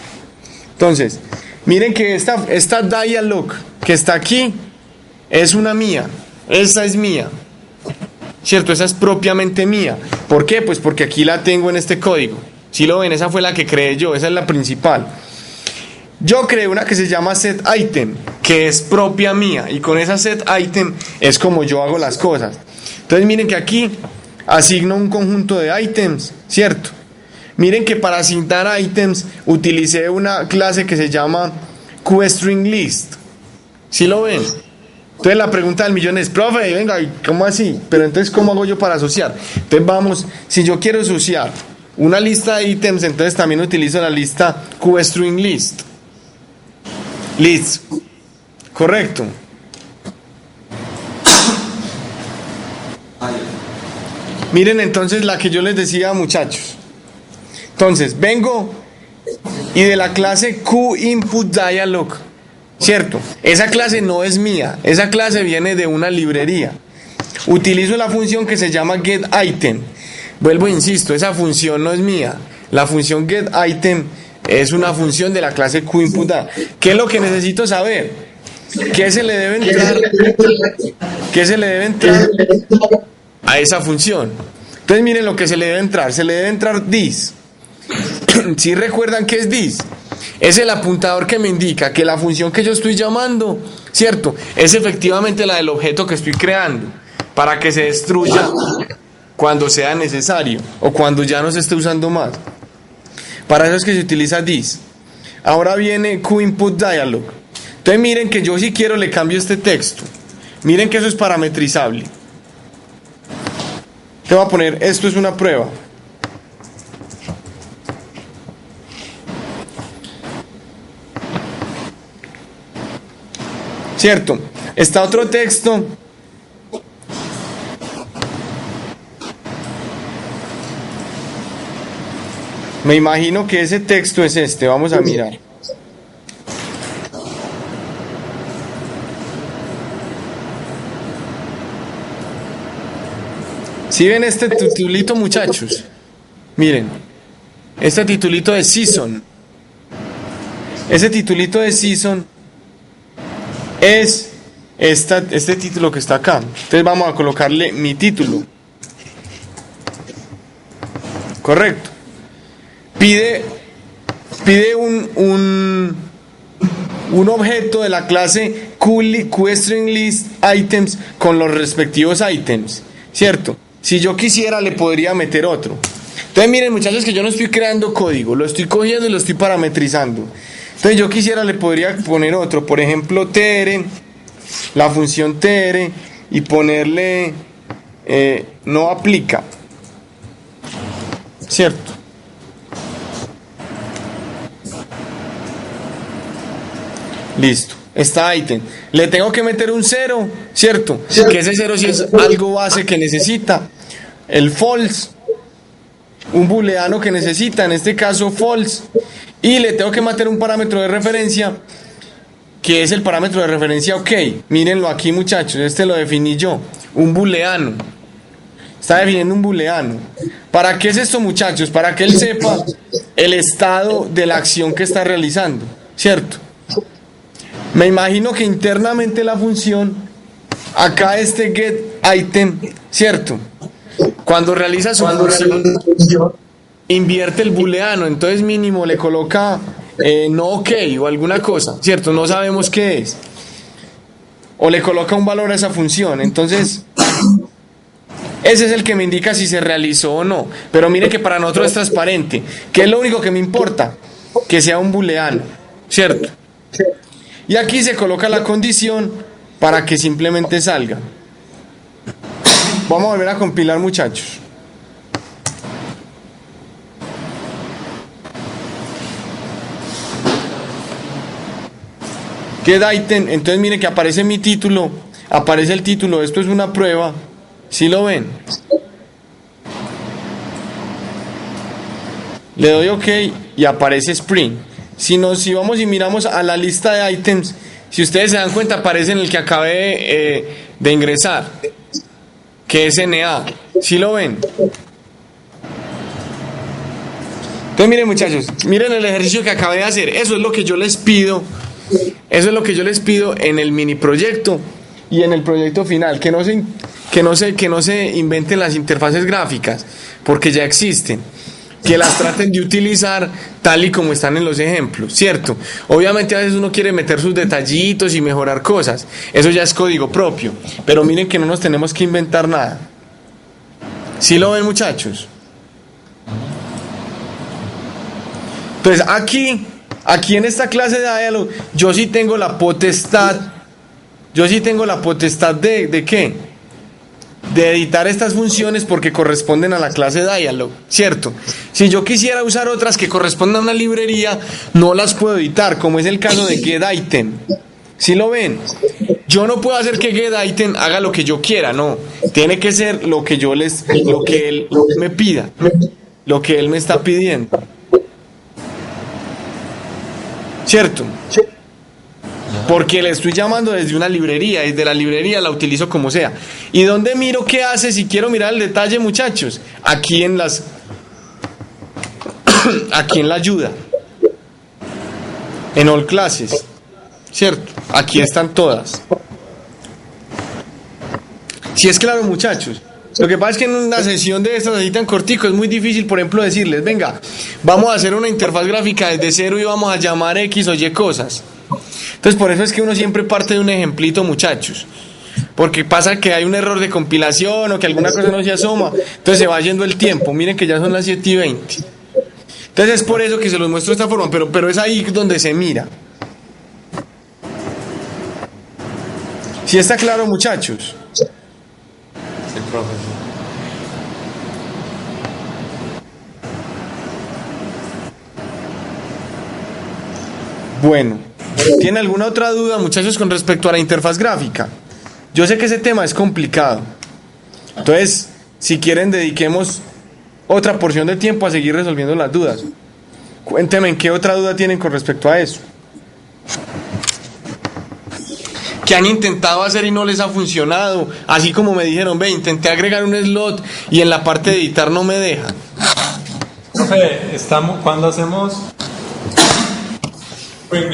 Entonces, miren que esta dialog que está aquí es una mía. Esa es mía, ¿cierto? Esa es propiamente mía. ¿Por qué? Pues porque aquí la tengo en este código. Si lo ven, esa fue la que creé yo, esa es la principal. Yo creé una que se llama setItem, que es propia mía, y con esa setItem es como yo hago las cosas. Entonces miren que aquí asigno un conjunto de items, ¿cierto? Miren que para asignar items utilicé una clase que se llama QStringList. ¿Sí lo ven? Entonces la pregunta del millón es, profe, venga, ¿cómo así? Pero entonces, ¿cómo hago yo para asociar? Entonces vamos, si yo quiero asociar una lista de ítems, entonces también utilizo la lista QStringList. List. Correcto. Miren entonces la que yo les decía, muchachos. Entonces, vengo y de la clase QInputDialog, ¿cierto? Esa clase no es mía, esa clase viene de una librería. Utilizo la función que se llama getItem. Vuelvo e insisto, esa función no es mía. La función getItem es una función de la clase QInputDialog. ¿Qué es lo que necesito saber? ¿Qué se le debe entrar? ¿Qué se le debe entrar a esa función? Entonces miren lo que se le debe entrar this. Si recuerdan qué es this, es el apuntador que me indica que la función que yo estoy llamando, ¿cierto?, es efectivamente la del objeto que estoy creando, para que se destruya cuando sea necesario o cuando ya no se esté usando más. Para eso es que se utiliza this. Ahora viene QInputDialog. Entonces miren que yo si quiero le cambio este texto. Miren que eso es parametrizable. Te voy a poner, esto es una prueba. ¿Cierto? Está otro texto. Me imagino que ese texto es este. Vamos a mirar. ¿Sí ven este titulito, muchachos? Miren, este titulito de Season. Ese titulito de Season es este título que está acá. Entonces vamos a colocarle mi título. Correcto. Pide un objeto de la clase QStringListItems con los respectivos items, ¿cierto? Si yo quisiera le podría meter otro. Entonces miren, muchachos, que yo no estoy creando código, lo estoy cogiendo y lo estoy parametrizando. Entonces yo quisiera le podría poner otro, por ejemplo tr, la función tr, y ponerle no aplica, ¿cierto? Listo, está ítem. Le tengo que meter un 0, ¿cierto? Que ese 0 sí es algo base que necesita. El false, un booleano que necesita, en este caso false. Y le tengo que meter un parámetro de referencia, que es el parámetro de referencia OK. Mírenlo aquí, muchachos, este lo definí yo, un booleano. Está definiendo un booleano. ¿Para qué es esto, muchachos? Para que él sepa el estado de la acción que está realizando, ¿cierto? Me imagino que internamente la función, acá este getItem, ¿cierto? Cuando realiza su función, invierte el booleano, entonces mínimo le coloca no OK o alguna cosa, ¿cierto? No sabemos qué es. O le coloca un valor a esa función, entonces ese es el que me indica si se realizó o no. Pero mire que para nosotros es transparente, que es lo único que me importa, que sea un booleano, ¿cierto? Y aquí se coloca la condición para que simplemente salga. Vamos a volver a compilar, muchachos. GetItem, entonces miren que aparece mi título, aparece el título, esto es una prueba, ¿sí lo ven? Le doy OK y aparece Spring. Si vamos y miramos a la lista de items, si ustedes se dan cuenta, aparece en el que acabé de ingresar, que es NA. ¿Sí lo ven? Entonces miren, muchachos, miren el ejercicio que acabé de hacer. Eso es lo que yo les pido. Eso es lo que yo les pido en el mini proyecto y en el proyecto final, que no se inventen las interfaces gráficas, porque ya existen, que las traten de utilizar tal y como están en los ejemplos, ¿cierto? Obviamente a veces uno quiere meter sus detallitos y mejorar cosas, eso ya es código propio, pero miren que no nos tenemos que inventar nada. ¿Sí lo ven, muchachos? Entonces aquí en esta clase de Dialog, yo sí tengo la potestad ¿de qué? De editar estas funciones porque corresponden a la clase Dialog, ¿cierto? Si yo quisiera usar otras que correspondan a una librería, no las puedo editar, como es el caso de getItem. ¿Sí lo ven? Yo no puedo hacer que getItem haga lo que yo quiera, no. Tiene que ser lo que él me pida, lo que él me está pidiendo. ¿Cierto? Porque le estoy llamando desde una librería, desde la librería la utilizo como sea. ¿Y dónde miro qué hace si quiero mirar el detalle, muchachos? Aquí en la ayuda, en all classes, ¿cierto? Aquí están todas. Si es claro, muchachos, Lo que pasa es que en una sesión de estas así tan cortico es muy difícil, por ejemplo, decirles, venga, vamos a hacer una interfaz gráfica desde cero y vamos a llamar X o Y cosas. Entonces por eso es que uno siempre parte de un ejemplito, muchachos. Porque pasa que hay un error de compilación o que alguna cosa no se asoma, entonces se va yendo el tiempo. Miren que ya son las 7:20. Entonces es por eso que se los muestro de esta forma, pero es ahí donde se mira. ¿Sí está claro, muchachos? Sí, profesor. Bueno, ¿tienen alguna otra duda, muchachos, con respecto a la interfaz gráfica? Yo sé que ese tema es complicado. Entonces, si quieren, dediquemos otra porción de tiempo a seguir resolviendo las dudas. Cuéntenme en qué otra duda tienen con respecto a eso. ¿Qué han intentado hacer y no les ha funcionado? Así como me dijeron, ve, intenté agregar un slot y en la parte de editar no me deja. Profe, cuando hacemos, pues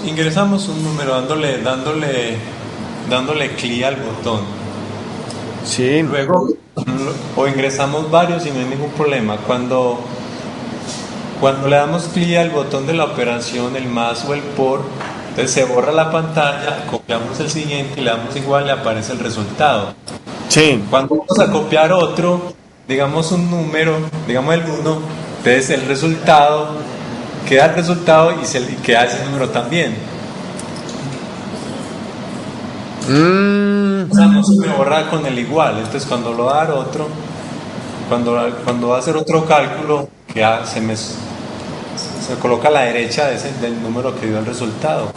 ingresamos un número dándole clic al botón. Sí. Luego, o ingresamos varios y no hay ningún problema. Cuando le damos clic al botón de la operación, el más o el por, entonces se borra la pantalla, copiamos el siguiente y le damos igual, le aparece el resultado. Sí. Cuando vamos a copiar otro, digamos un número, digamos el 1, entonces el resultado, queda el resultado y queda ese número también. No se me borra con el igual, entonces cuando lo va a dar otro, cuando va a hacer otro cálculo, se coloca a la derecha del número que dio el resultado.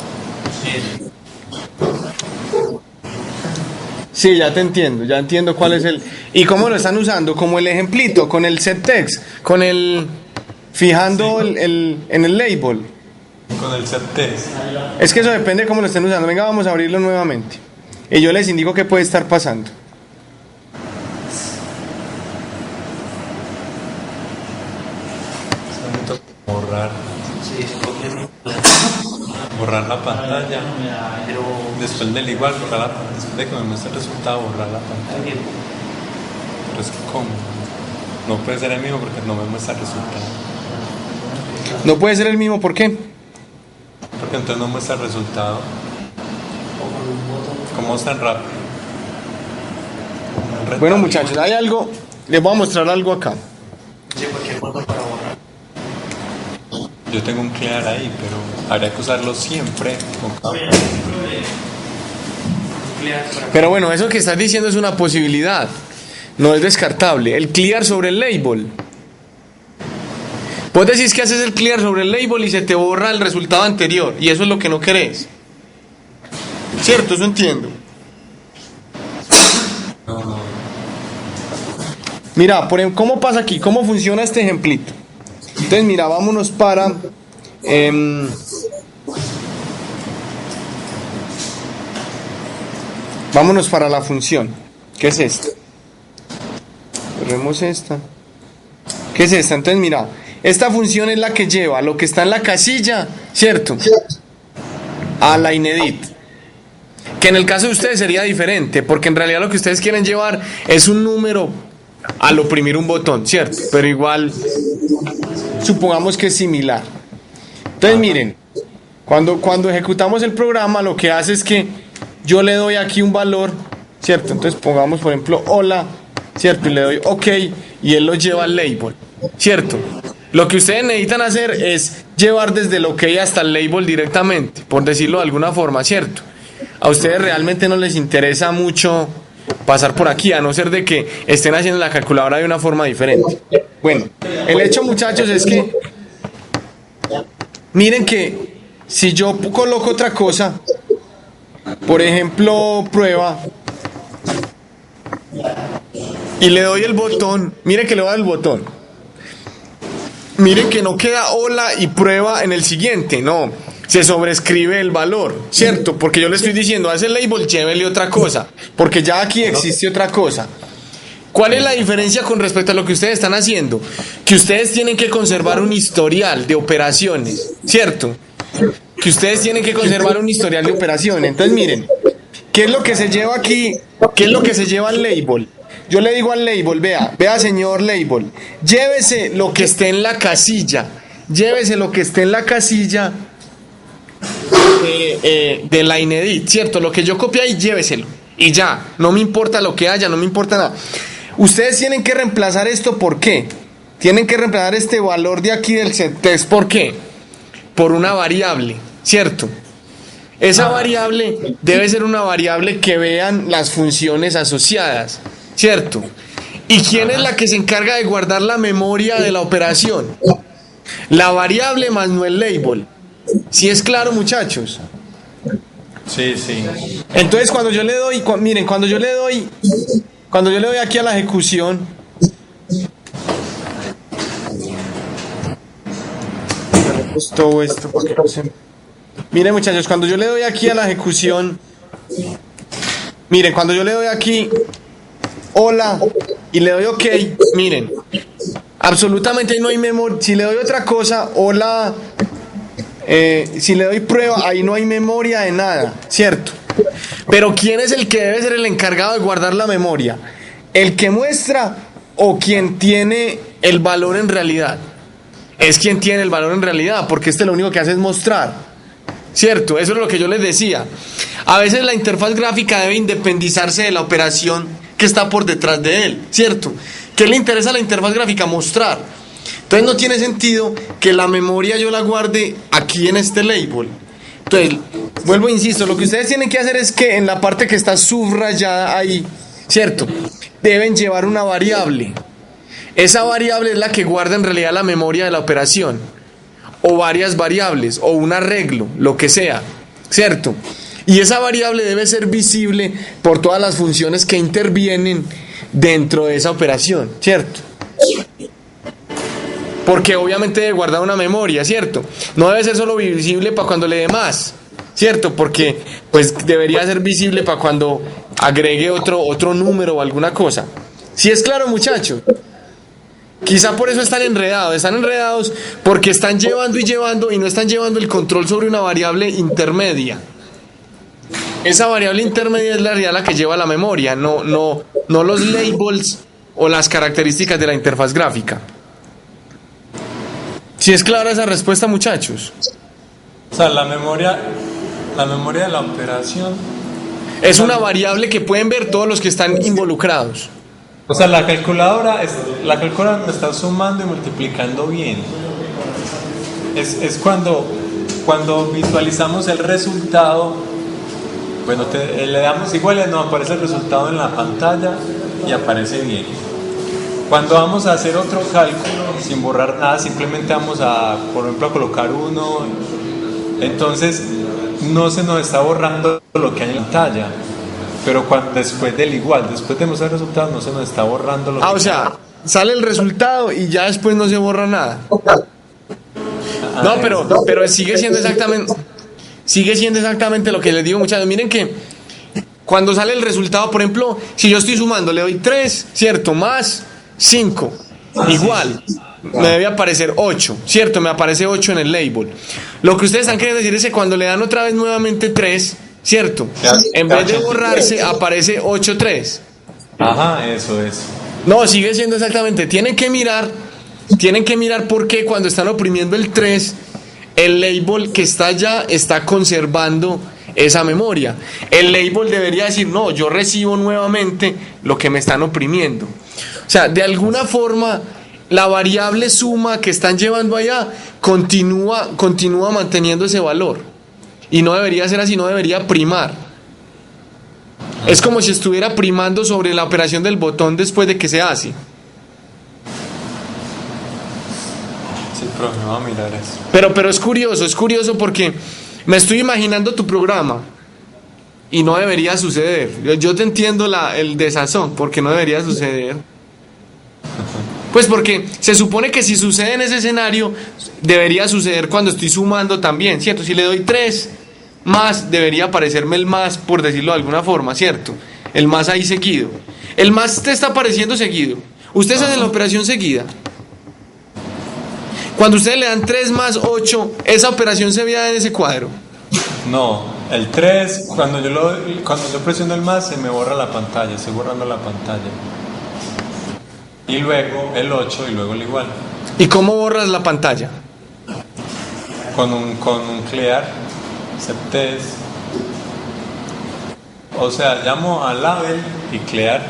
Sí, ya entiendo cuál es el... ¿Y cómo lo están usando? Como el ejemplito, con el setText, con el... fijando en el label. Con el setText. Es que eso depende de cómo lo estén usando. Venga, vamos a abrirlo nuevamente. Y yo les indico qué puede estar pasando. Borrar la pantalla, después del igual, después de que me muestre el resultado, borrar la pantalla. Pero es que ¿cómo? No puede ser el mismo porque no me muestra el resultado. No puede ser el mismo, ¿por qué? Porque entonces no muestra el resultado. ¿Cómo es tan rápido? Bueno, muchachos, hay algo, les voy a mostrar algo acá. Yo tengo un clear ahí, pero habría que usarlo siempre con cable. Pero bueno, eso que estás diciendo es una posibilidad, no es descartable. El clear sobre el label. Vos decís que haces el clear sobre el label y se te borra el resultado anterior, y eso es lo que no querés. ¿Cierto? Eso entiendo. No. Mira, ¿cómo pasa aquí? ¿Cómo funciona este ejemplito? Entonces, mira, vámonos para... vámonos para la función. ¿Qué es esta? Cerremos esta. ¿Qué es esta? Entonces, mira, esta función es la que lleva lo que está en la casilla, ¿cierto? A la inedit. Que en el caso de ustedes sería diferente, porque en realidad lo que ustedes quieren llevar es un número al oprimir un botón, ¿cierto? Pero igual, supongamos que es similar. Entonces miren, cuando ejecutamos el programa, lo que hace es que yo le doy aquí un valor, ¿cierto? Entonces pongamos, por ejemplo, hola, ¿cierto? Y le doy OK, y él lo lleva al label, ¿cierto? Lo que ustedes necesitan hacer es llevar desde el OK hasta el label directamente, por decirlo de alguna forma, ¿cierto? A ustedes realmente no les interesa mucho pasar por aquí, a no ser de que estén haciendo la calculadora de una forma diferente. Bueno, el hecho, muchachos, es que miren que si yo coloco otra cosa, por ejemplo, prueba, y le doy el botón, miren que le doy el botón, miren que no queda hola y prueba en el siguiente, no, se sobrescribe el valor, ¿cierto? Porque yo le estoy diciendo a ese label llévele otra cosa, porque ya aquí existe otra cosa. ¿Cuál es la diferencia con respecto a lo que ustedes están haciendo? Que ustedes tienen que conservar un historial de operaciones, ¿cierto? Que ustedes tienen que conservar un historial de operaciones. Entonces miren, ¿qué es lo que se lleva aquí? ¿Qué es lo que se lleva al label? yo le digo al label, vea señor label, llévese lo que esté en la casilla, llévese lo que esté en la casilla de la Inedit, ¿cierto? Lo que yo copié ahí, lléveselo. Y ya, no me importa lo que haya, no me importa nada. Ustedes tienen que reemplazar esto, ¿por qué? Tienen que reemplazar este valor de aquí del setTest, ¿por qué? Por una variable, ¿cierto? Esa variable debe ser una variable que vean las funciones asociadas, ¿cierto? ¿Y quién es la que se encarga de guardar la memoria de la operación? La variable más no el label. ¿Sí es claro, muchachos? Sí, sí. Entonces cuando yo le doy, miren, cuando yo le doy aquí a la ejecución, todo esto, porque no sé. Miren, muchachos, cuando yo le doy aquí a la ejecución, miren, cuando yo le doy aquí, hola, y le doy OK, miren, absolutamente no hay memoria. Si le doy otra cosa, hola, si le doy prueba, ahí no hay memoria de nada, ¿cierto? Pero ¿quién es el que debe ser el encargado de guardar la memoria? ¿El que muestra o quien tiene el valor en realidad? Es quien tiene el valor en realidad, porque lo único que hace es mostrar, ¿cierto? Eso es lo que yo les decía. A veces la interfaz gráfica debe independizarse de la operación que está por detrás de él, ¿cierto? ¿Qué le interesa a la interfaz gráfica? Mostrar. Entonces no tiene sentido que la memoria yo la guarde aquí en este label. Entonces, vuelvo e insisto, lo que ustedes tienen que hacer es que en la parte que está subrayada ahí, ¿cierto? Deben llevar una variable. Esa variable es la que guarda en realidad la memoria de la operación, o varias variables, o un arreglo, lo que sea, ¿cierto? Y esa variable debe ser visible por todas las funciones que intervienen dentro de esa operación, ¿cierto? Porque obviamente debe guardar una memoria, ¿cierto? No debe ser solo visible para cuando le dé más, ¿cierto? Porque pues debería ser visible para cuando agregue otro número o alguna cosa. ¿Sí es claro, muchachos? Quizá por eso están enredados porque están llevando y no están llevando el control sobre una variable intermedia. Esa variable intermedia es la que lleva la memoria, no los labels o las características de la interfaz gráfica. ¿Sí es clara esa respuesta, muchachos? O sea, la memoria de la operación es una variable que pueden ver todos los que están involucrados. O sea, la calculadora me está sumando y multiplicando bien. Es cuando visualizamos el resultado, bueno, le damos igual, no aparece el resultado en la pantalla y aparece bien. Cuando vamos a hacer otro cálculo sin borrar nada, simplemente vamos a, por ejemplo, a colocar 1, entonces no se nos está borrando lo que hay en la pantalla. Pero después de mostrar el resultado, no se nos está borrando lo que o sea, sale el resultado y ya después no se borra nada. No, pero sigue siendo exactamente lo que les digo, muchachos. Miren que cuando sale el resultado, por ejemplo, si yo estoy sumando, le doy 3, ¿cierto? Más 5, igual, me debe aparecer 8, ¿cierto? Me aparece 8 en el label. Lo que ustedes están queriendo decir es que cuando le dan otra vez nuevamente 3, ¿cierto? En vez de borrarse, aparece 8.3. Ajá, eso es. No, sigue siendo exactamente. Tienen que mirar por qué cuando están oprimiendo el 3, el label que está allá está conservando esa memoria. El label debería decir, no, yo recibo nuevamente lo que me están oprimiendo. O sea, de alguna forma, la variable suma que están llevando allá continúa manteniendo ese valor. Y no debería ser así, no debería primar. Es como si estuviera primando sobre la operación del botón después de que se hace. Sí, profe, vamos a mirar eso. Pero es curioso porque me estoy imaginando tu programa y no debería suceder. Yo te entiendo el desazón, porque no debería suceder. Pues porque se supone que si sucede en ese escenario, debería suceder cuando estoy sumando también, ¿cierto? Si le doy 3 más, debería aparecerme el más, por decirlo de alguna forma, ¿cierto? El más ahí seguido. El más te está apareciendo seguido. Ustedes hacen la operación seguida. Cuando ustedes le dan 3 más 8, esa operación se ve en ese cuadro. No, el 3, cuando yo presiono el más, se me borra la pantalla, estoy borrando la pantalla. y luego el 8 y luego el igual. ¿Y cómo borras la pantalla? Con un clear, septes. O sea, llamo a label y clear.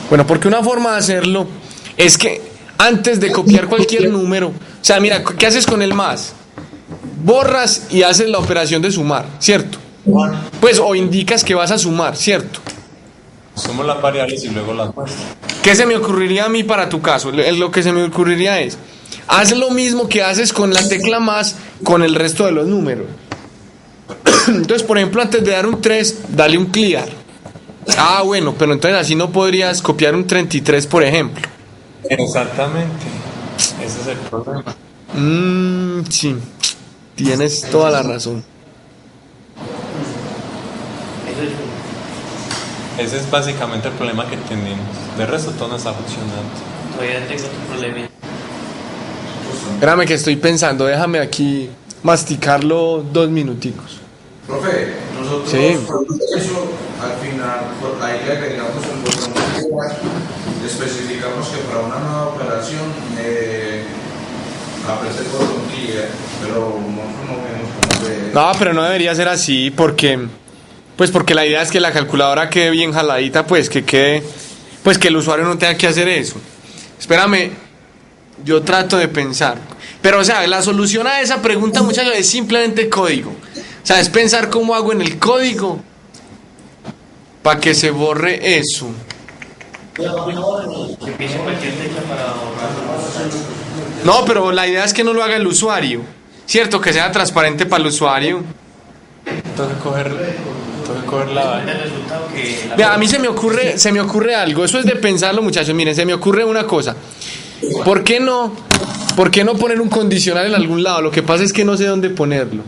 Bueno, porque una forma de hacerlo es que antes de copiar cualquier número, o sea, mira, ¿qué haces con el más? Borras y haces la operación de sumar, ¿cierto? Pues, o indicas que vas a sumar, ¿cierto? Sumo las variables y luego las muestro. ¿Qué se me ocurriría a mí para tu caso? Lo que se me ocurriría es, haz lo mismo que haces con la tecla más con el resto de los números. Entonces, por ejemplo, antes de dar un 3, dale un clear. Ah, bueno, pero entonces así no podrías copiar un 33, por ejemplo. Exactamente. Ese es el problema. Sí, tienes toda la razón. Ese es básicamente el problema que tenemos. De resto todo no está funcionando. Todavía tengo otro problema. Espérame que estoy pensando, déjame aquí masticarlo 2 minuticos. Profe, nosotros Sí. eso al final, ahí le agregamos el botón de especificamos que para una nueva operación apriete el botón clear, pero nosotros no vemos cómo de... No, pero no debería ser así porque la idea es que la calculadora quede bien jaladita, pues que el usuario no tenga que hacer eso. Espérame, yo trato de pensar. Pero o sea, la solución a esa pregunta, muchachos, es simplemente código. O sea, es pensar cómo hago en el código para que se borre eso. Que empiece cualquier tecla para borrar. No, pero la idea es que no lo haga el usuario, ¿cierto? Que sea transparente para el usuario. Tengo que coger la... El resultado que la- Vea, a mí se me ocurre algo. Eso es de pensarlo, muchachos. Miren, se me ocurre una cosa. ¿Por qué no poner un condicional en algún lado? Lo que pasa es que no sé dónde ponerlo.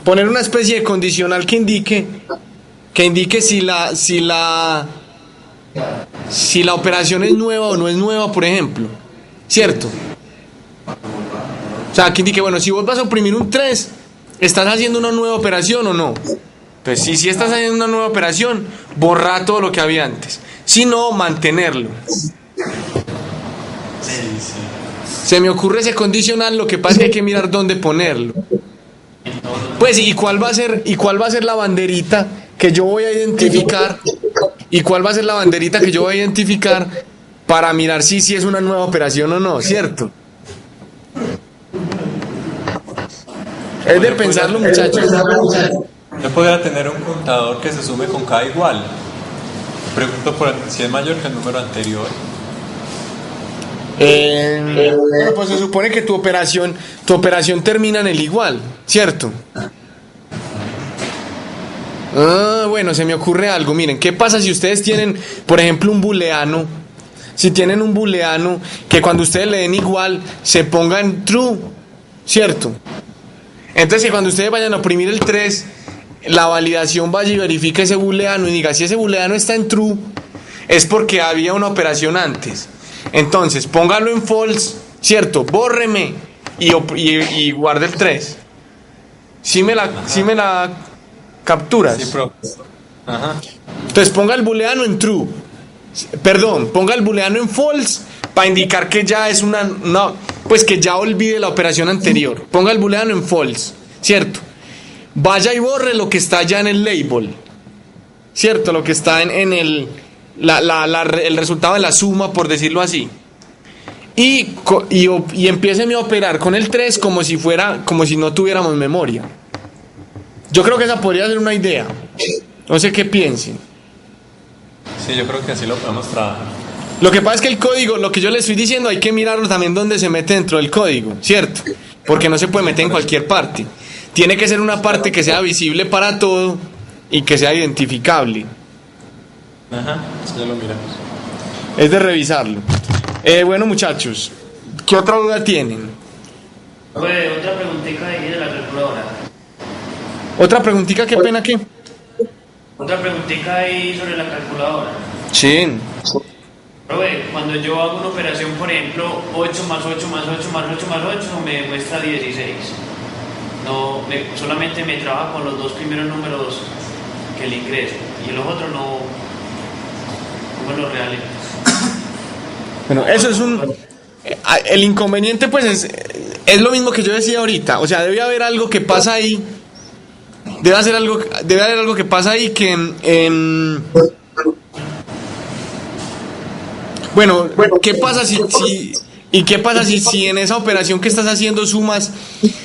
Poner una especie de condicional que indique si la operación es nueva o no es nueva, por ejemplo. ¿Cierto? O sea, que indique, bueno, si vos vas a oprimir un 3, ¿estás haciendo una nueva operación o no? Pues si estás haciendo una nueva operación, borra todo lo que había antes. Si no, mantenerlo. Se me ocurre ese condicional, lo que pasa es que hay que mirar dónde ponerlo. Pues, ¿y cuál va a ser la banderita que yo voy a identificar? ¿Y cuál va a ser la banderita que yo voy a identificar para mirar si es una nueva operación o no? ¿Cierto? Es de pensarlo, muchachos. Yo podría tener un contador que se sume con cada igual. Pregunto si es mayor que el número anterior. Bueno, pues se supone que tu operación termina en el igual, ¿cierto? Bueno, se me ocurre algo. Miren, ¿qué pasa si ustedes tienen, por ejemplo, un booleano? Si tienen un booleano que cuando ustedes le den igual se ponga en true, ¿cierto? Entonces que cuando ustedes vayan a oprimir el 3, la validación vaya y verifique ese booleano y diga si ese booleano está en true, es porque había una operación antes. Entonces, póngalo en false, ¿cierto? Bórreme y guarde el 3. ¿Sí me la capturas? Sí, profe. Ajá. Entonces, ponga el booleano en true. Perdón, ponga el booleano en false para indicar que ya es pues que ya olvide la operación anterior. Ponga el booleano en false, ¿cierto? Vaya y borre lo que está ya en el label, ¿cierto? Lo que está en el resultado de la suma, por decirlo así. Y empiece a operar con el 3 como si no tuviéramos memoria. Yo creo que esa podría ser una idea. No sé qué piensen. Sí, yo creo que así lo podemos trabajar. Lo que pasa es que el código, lo que yo le estoy diciendo, hay que mirarlo también donde se mete dentro del código, ¿cierto? Porque no se puede meter en cualquier parte. Tiene que ser una parte que sea visible para todo y que sea identificable. Ajá, eso ya lo miramos. Es de revisarlo. Bueno, muchachos, ¿qué otra duda tienen? Oye, otra preguntita ahí de la calculadora. ¿Otra preguntita? ¿Qué pena qué? Otra preguntita ahí sobre la calculadora. Sí. Profe, cuando yo hago una operación, por ejemplo, 8 más 8 más 8 más 8 más 8, me muestra 16. Solamente me trabaja con los dos primeros números que le ingreso. Y los otros no me los realizo. Bueno, eso es el inconveniente pues es lo mismo que yo decía ahorita, o sea, debe haber algo que pasa ahí, debe haber algo que pasa ahí que bueno, ¿qué pasa qué pasa si en esa operación que estás haciendo sumas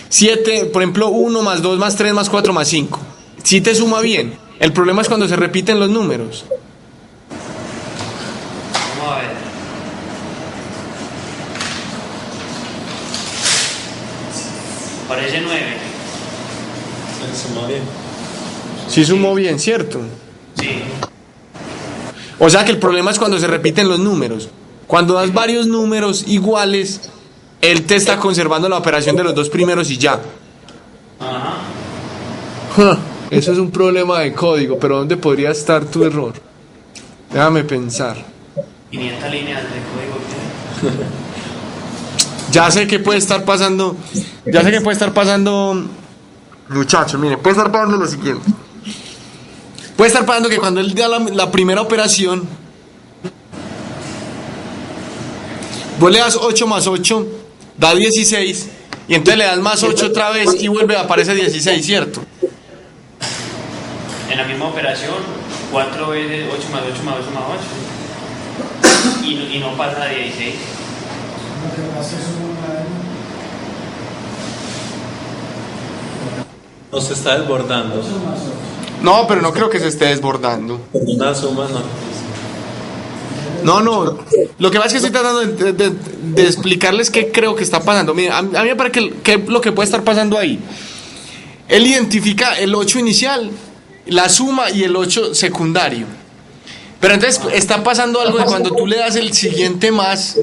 7, por ejemplo, 1 más 2 más 3 más 4 más 5? Si te suma bien. El problema es cuando se repiten los números. Vamos a ver. Parece 9. Se suma bien. Sí sumó bien, ¿cierto? Sí. O sea que el problema es cuando se repiten los números. Cuando das varios números iguales, él te está conservando la operación de los dos primeros y ya. Ajá. Eso es un problema de código, pero ¿dónde podría estar tu error? Déjame pensar. 500 líneas de código. Ya sé que puede estar pasando. Muchachos, miren, puede estar pasando lo siguiente. Puede estar pasando que cuando él da la primera operación, vos le das 8 más 8, da 16, y entonces le das más 8 otra vez y vuelve a aparecer 16, ¿cierto? En la misma operación, 4 veces 8 más 8 más 8 más 8. Y no pasa de 16. No se está desbordando. No, pero no creo que se esté desbordando. Una suma no. No. Lo que pasa es que estoy tratando de explicarles qué creo que está pasando. Mira, a mí me parece que lo que puede estar pasando ahí. Él identifica el 8 inicial, la suma y el 8 secundario. Pero entonces está pasando algo de cuando tú le das el siguiente más.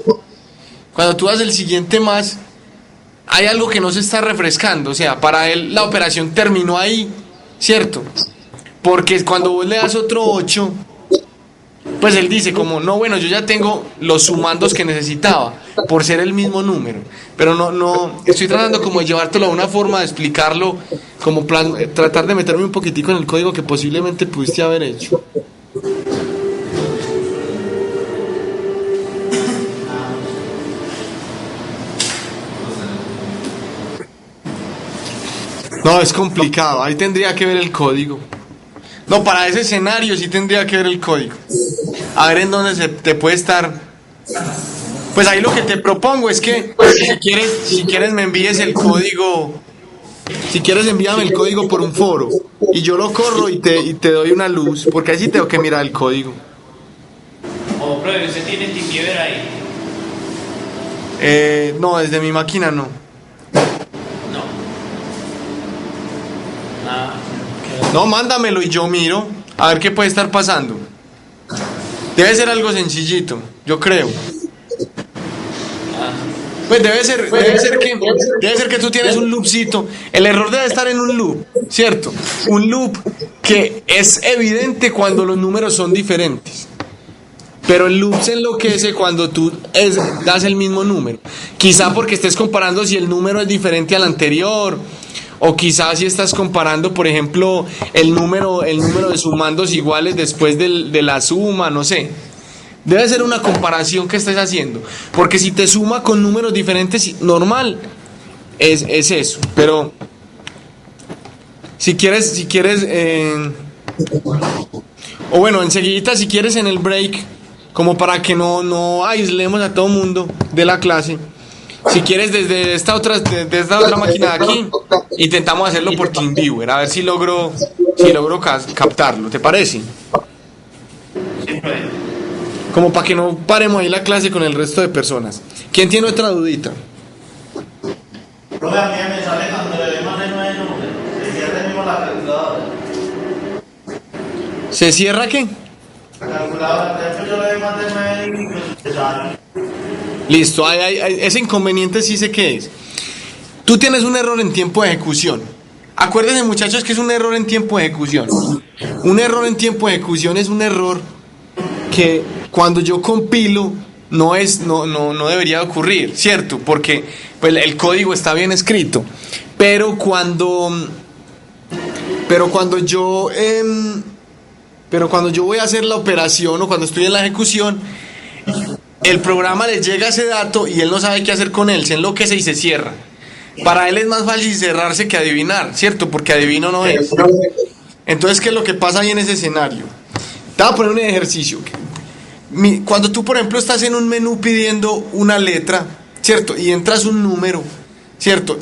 Cuando tú das el siguiente más, hay algo que no se está refrescando. O sea, para él la operación terminó ahí, ¿cierto? Porque cuando vos le das otro 8, pues él dice como, no, bueno, yo ya tengo los sumandos que necesitaba, por ser el mismo número. Pero no, estoy tratando como de llevártelo a una forma de explicarlo, como tratar de meterme un poquitico en el código que posiblemente pudiste haber hecho. No, es complicado, ahí tendría que ver el código. No, para ese escenario sí tendría que ver el código. A ver en dónde se te puede estar. Pues ahí lo que te propongo es que si quieres me envíes el código. Si quieres envíame el código por un foro y yo lo corro y te doy una luz, porque ahí sí tengo que mirar el código. O profe, ¿usted tiene TeamViewer ahí? No, desde mi máquina no. No. Nada. No, mándamelo y yo miro a ver qué puede estar pasando. Debe ser algo sencillito, yo creo. Pues debe ser que tú tienes un loopcito. El error debe estar en un loop, ¿cierto? Un loop que es evidente cuando los números son diferentes. Pero el loop se enloquece cuando tú das el mismo número. Quizá porque estés comparando si el número es diferente al anterior. O quizás si estás comparando, por ejemplo, el número de sumandos iguales después de la suma, no sé. Debe ser una comparación que estés haciendo. Porque si te suma con números diferentes, normal, es eso. Pero si quieres, o bueno, enseguida si quieres en el break, como para que no aislemos a todo mundo de la clase. Si quieres desde esta otra máquina de aquí, intentamos hacerlo por TeamViewer, a ver si logro captarlo, ¿te parece? Como para que no paremos ahí la clase con el resto de personas. ¿Quién tiene otra dudita? Profe, a mí me sale cuando le doy más de 9 números. Se cierra mismo la calculadora. ¿Se cierra qué? La calculadora, de hecho yo le doy más de 9 números. Se sale. Listo, ese inconveniente sí sé qué es. Tú tienes un error en tiempo de ejecución. Acuérdense, muchachos, que es un error en tiempo de ejecución. Un error en tiempo de ejecución es un error que cuando yo compilo no debería ocurrir, ¿cierto? Porque pues, el código está bien escrito. Pero cuando yo voy a hacer la operación o cuando estoy en la ejecución, el programa le llega ese dato y él no sabe qué hacer con él, se enloquece y se cierra. Para él es más fácil cerrarse que adivinar, ¿cierto? Porque adivino no es. Entonces, ¿qué es lo que pasa ahí en ese escenario? Te voy a poner un ejercicio. Cuando tú, por ejemplo, estás en un menú pidiendo una letra, ¿cierto? Y entras un número, ¿cierto?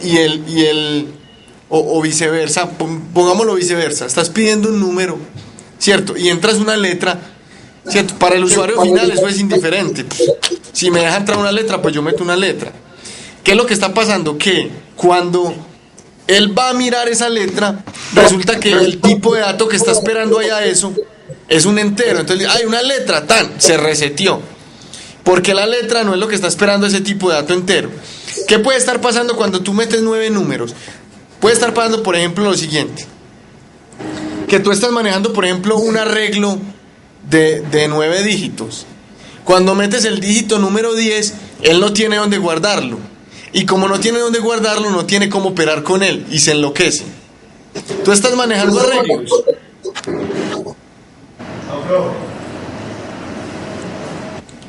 O viceversa, pongámoslo viceversa, estás pidiendo un número, ¿cierto? Y entras una letra, ¿cierto? Para el usuario final eso es indiferente. Si me deja entrar una letra, pues yo meto una letra. ¿Qué es lo que está pasando? Que cuando él va a mirar esa letra, resulta que el tipo de dato que está esperando allá eso es un entero. Entonces, hay una letra, se reseteó. Porque la letra no es lo que está esperando ese tipo de dato entero. ¿Qué puede estar pasando cuando tú metes 9 números? Puede estar pasando, por ejemplo, lo siguiente. Que tú estás manejando, por ejemplo, un arreglo de 9 dígitos. Cuando metes el dígito número 10, él no tiene dónde guardarlo. Y como no tiene dónde guardarlo, no tiene cómo operar con él y se enloquece. Tú estás manejando arreglos.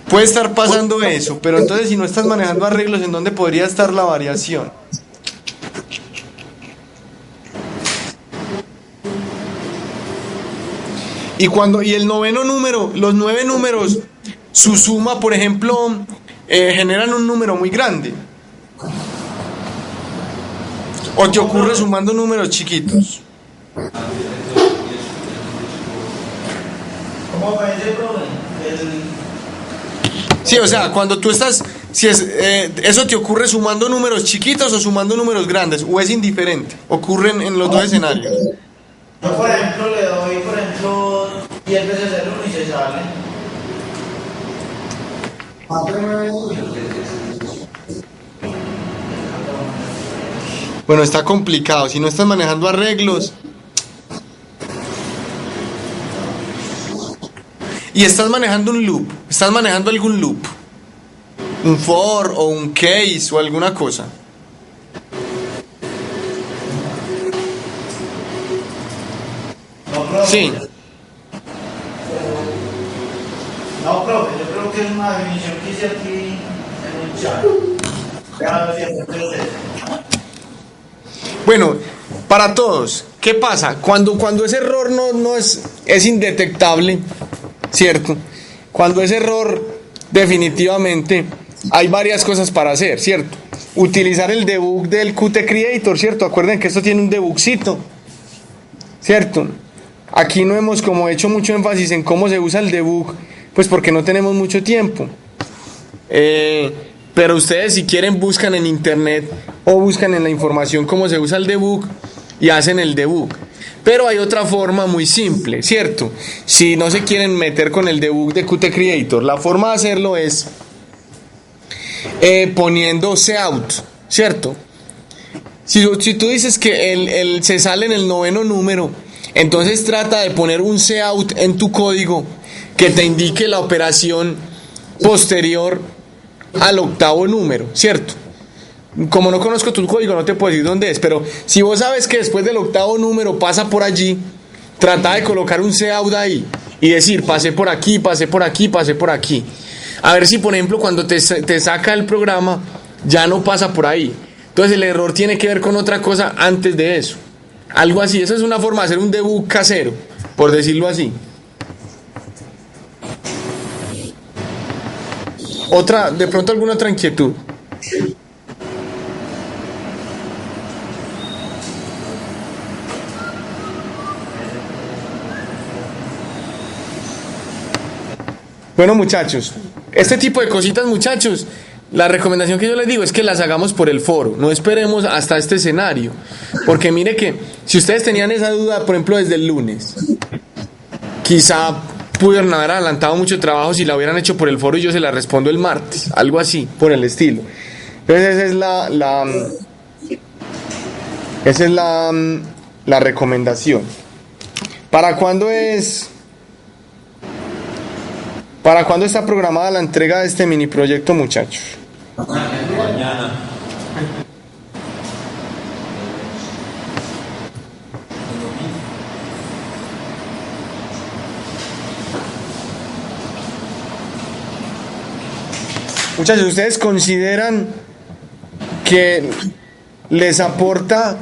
Puede estar pasando eso, pero entonces si no estás manejando arreglos, ¿en dónde podría estar la variación? Y el noveno número, los 9 números, su suma, por ejemplo, generan un número muy grande. ¿O te ocurre sumando números chiquitos? ¿Cómo fue ese problema? Sí, o sea, cuando tú estás, ¿eso te ocurre sumando números chiquitos o sumando números grandes? ¿O es indiferente? Ocurren en los dos escenarios. Yo, por ejemplo, le doy, 10 veces el 1 y se sale. Bueno, está complicado. Si no estás manejando arreglos y estás manejando un loop, estás manejando algún loop, un for o un case o alguna cosa. Sí. No, profe, yo creo que es una definición que hice aquí en un chat. Bueno, para todos, ¿qué pasa? Cuando ese error no es indetectable, ¿cierto? Cuando ese error definitivamente hay varias cosas para hacer, ¿cierto? Utilizar el debug del Qt Creator, ¿cierto? Acuerden que esto tiene un debugcito, ¿cierto? Aquí no hemos como hecho mucho énfasis en cómo se usa el debug, pues porque no tenemos mucho tiempo. Pero ustedes si quieren buscan en internet o buscan en la información cómo se usa el debug y hacen el debug. Pero hay otra forma muy simple, ¿cierto? Si no se quieren meter con el debug de Qt Creator, la forma de hacerlo es poniendo cout, ¿cierto? Si tú dices que se sale en el 9º número, entonces trata de poner un cout en tu código que te indique la operación posterior al 8º número, ¿cierto? Como no conozco tu código no te puedo decir dónde es, pero si vos sabes que después del 8º número pasa por allí, trata de colocar un cout ahí y decir pasé por aquí, pasé por aquí, pasé por aquí. A ver si por ejemplo cuando te saca el programa ya no pasa por ahí. Entonces el error tiene que ver con otra cosa antes de eso. Algo así, esa es una forma de hacer un debug casero, por decirlo así. De pronto alguna otra inquietud. Bueno, muchachos, este tipo de cositas, muchachos, la recomendación que yo les digo es que las hagamos por el foro, no esperemos hasta este escenario, porque mire que si ustedes tenían esa duda, por ejemplo, desde el lunes, quizá pudieron haber adelantado mucho trabajo si la hubieran hecho por el foro y yo se la respondo el martes, algo así, por el estilo. Entonces esa es la recomendación. ¿Para cuándo está programada la entrega de este mini proyecto, muchachos? Mañana. Muchachos, ¿ustedes consideran que les aporta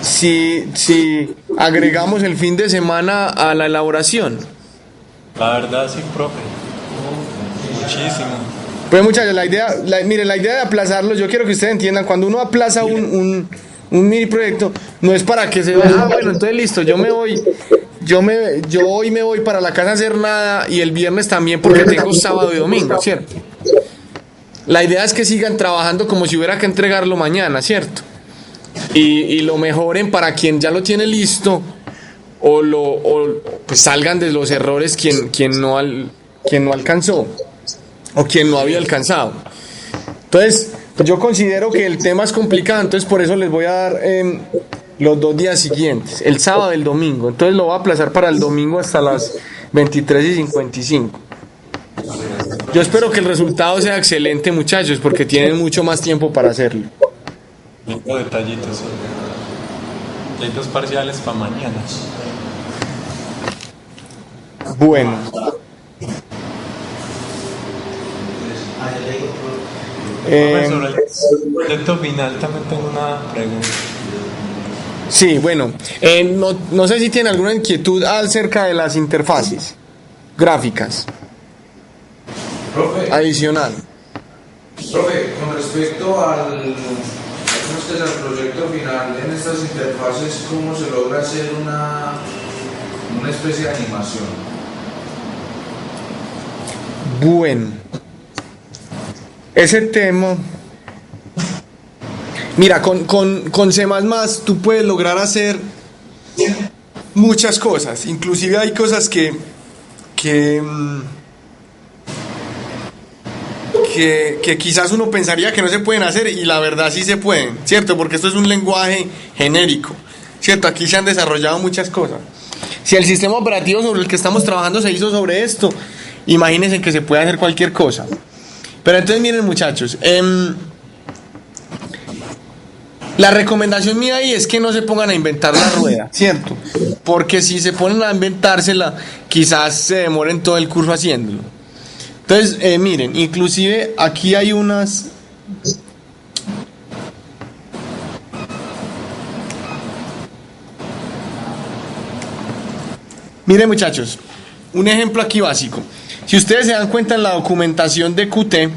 si agregamos el fin de semana a la elaboración? La verdad sí, profe. Muchísimo. Pues muchachos, miren, la idea de aplazarlo, yo quiero que ustedes entiendan, cuando uno aplaza un mini proyecto, no es para que se vea, bueno, entonces listo, yo hoy me voy para la casa a hacer nada y el viernes también porque tengo sábado y domingo, ¿cierto? La idea es que sigan trabajando como si hubiera que entregarlo mañana, ¿cierto? Y lo mejoren para quien ya lo tiene listo o pues salgan de los errores quien no alcanzó o quien no había alcanzado. Entonces, pues yo considero que el tema es complicado, entonces por eso les voy a dar los 2 días siguientes, el sábado y el domingo. Entonces lo voy a aplazar para el domingo hasta las 23:55. Yo espero que el resultado sea excelente, muchachos, porque tienen mucho más tiempo para hacerlo. Lindo detallitos, sí. Y hay 2 parciales para mañana. Bueno. Sobre el proyecto final también tengo una pregunta. Sí, bueno, no sé si tienen alguna inquietud acerca de las interfaces gráficas. Profe, Adicional. profe, con respecto al proyecto final en estas interfaces, ¿cómo se logra hacer una especie de animación? Bueno, ese tema, mira, con C++ tú puedes lograr hacer muchas cosas, inclusive hay cosas que quizás uno pensaría que no se pueden hacer y la verdad sí se pueden, ¿cierto? Porque esto es un lenguaje genérico, ¿cierto? Aquí se han desarrollado muchas cosas. Si el sistema operativo sobre el que estamos trabajando se hizo sobre esto, imagínense que se puede hacer cualquier cosa. Pero entonces miren, muchachos, la recomendación mía ahí es que no se pongan a inventar la rueda, ¿cierto? Porque si se ponen a inventársela, quizás se demoren todo el curso haciéndolo. Entonces, miren, inclusive aquí hay unas... Miren, muchachos, un ejemplo aquí básico. Si ustedes se dan cuenta en la documentación de Qt,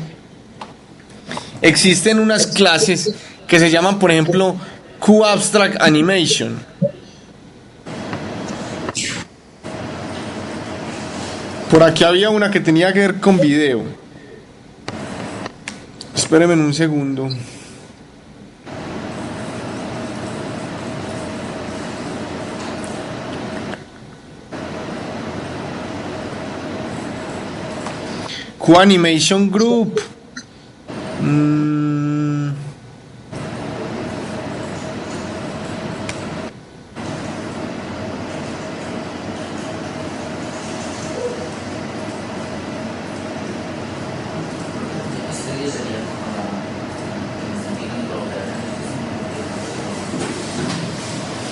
existen unas clases que se llaman, por ejemplo, QAbstract Animation. Por aquí había una que tenía que ver con video. Espérenme un segundo. QAnimation Group.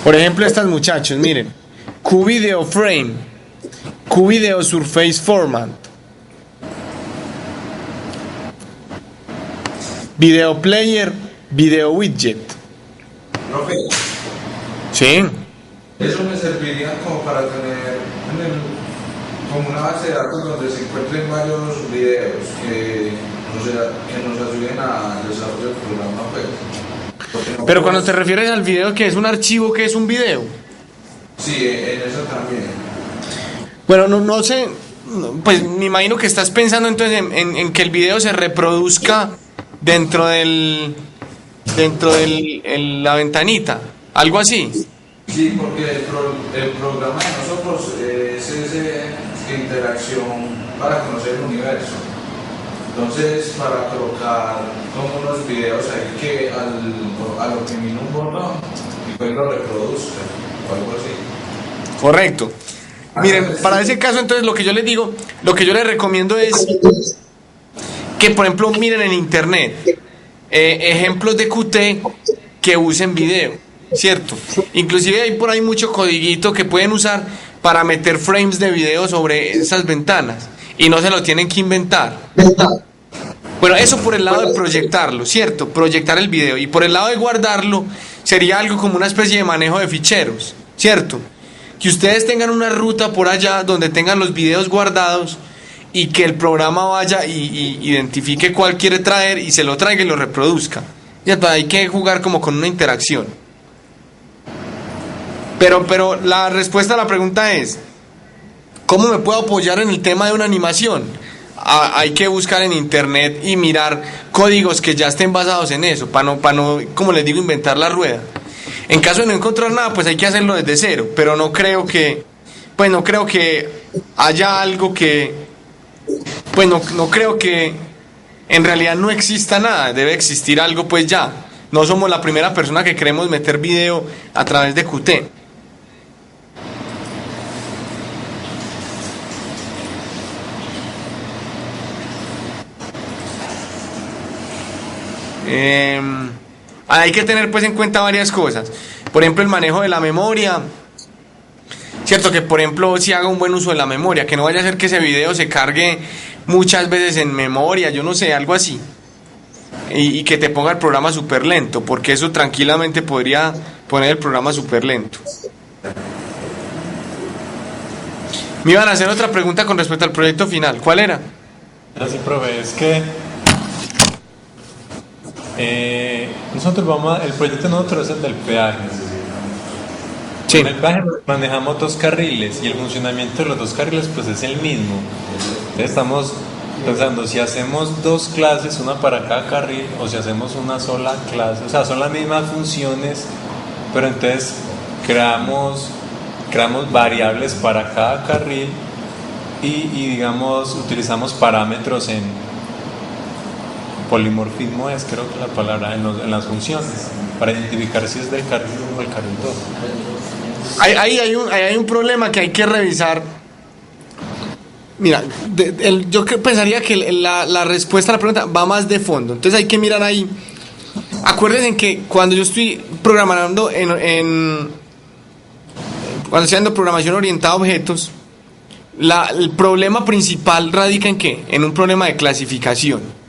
Por ejemplo, estas muchachos, miren. QVideo Frame, QVideo Surface Format, Video Player, Video Widget. Profe, Sí. eso me serviría como para tener como una base de datos donde se encuentren varios videos que nos ayuden al desarrollo del programa, pues. Pero cuando te refieres al video, ¿qué es un archivo? ¿Qué es un video? Sí, en eso también. Bueno, no sé, pues me imagino que estás pensando entonces en que el video se reproduzca dentro de la ventanita, algo así. Sí, porque el programa de nosotros es esa interacción para conocer el universo. Entonces, para colocar como unos videos ahí que a lo que mira un botón y pues lo reproduzca o algo así. Correcto. Miren, para ese caso entonces lo que yo les digo, lo que yo les recomiendo es que por ejemplo miren en internet ejemplos de Qt que usen video, ¿cierto? Inclusive hay por ahí mucho codiguito que pueden usar para meter frames de video sobre esas ventanas y no se lo tienen que inventar. Bueno, eso por el lado de proyectarlo, ¿cierto? Proyectar el video. Y por el lado de guardarlo, sería algo como una especie de manejo de ficheros, ¿cierto? Que ustedes tengan una ruta por allá donde tengan los videos guardados y que el programa vaya y identifique cuál quiere traer y se lo traiga y lo reproduzca. ¿Cierto? Hay que jugar como con una interacción. Pero la respuesta a la pregunta es, ¿cómo me puedo apoyar en el tema de una animación? Hay que buscar en internet y mirar códigos que ya estén basados en eso, para no, como les digo, inventar la rueda. En caso de no encontrar nada, pues hay que hacerlo desde cero, pero no creo que haya algo que, pues no creo que en realidad no exista nada, debe existir algo pues ya. No somos la primera persona que queremos meter video a través de Qt. Hay que tener pues en cuenta varias cosas. Por ejemplo, el manejo de la memoria. Cierto que, por ejemplo, si haga un buen uso de la memoria, que no vaya a ser que ese video se cargue muchas veces en memoria, yo no sé, algo así. Y que te ponga el programa súper lento, porque eso tranquilamente podría poner el programa súper lento. Me iban a hacer otra pregunta con respecto al proyecto final. ¿Cuál era? Así, profe, es que el proyecto de nosotros es el del peaje. Sí. En el peaje manejamos 2 carriles y el funcionamiento de los 2 carriles pues es el mismo. Entonces estamos pensando si hacemos 2 clases, una para cada carril, o si hacemos una sola clase, o sea, son las mismas funciones, pero entonces creamos variables para cada carril y digamos utilizamos parámetros en polimorfismo, es creo que la palabra en las funciones, para identificar si es del carril 1 o del carril 2. Ahí hay un problema que hay que revisar. Mira, yo pensaría que la respuesta a la pregunta va más de fondo. Entonces hay que mirar ahí. Acuérdense que cuando yo estoy programando cuando estoy haciendo programación orientada a objetos, el problema principal radica en ¿qué? En un problema de clasificación.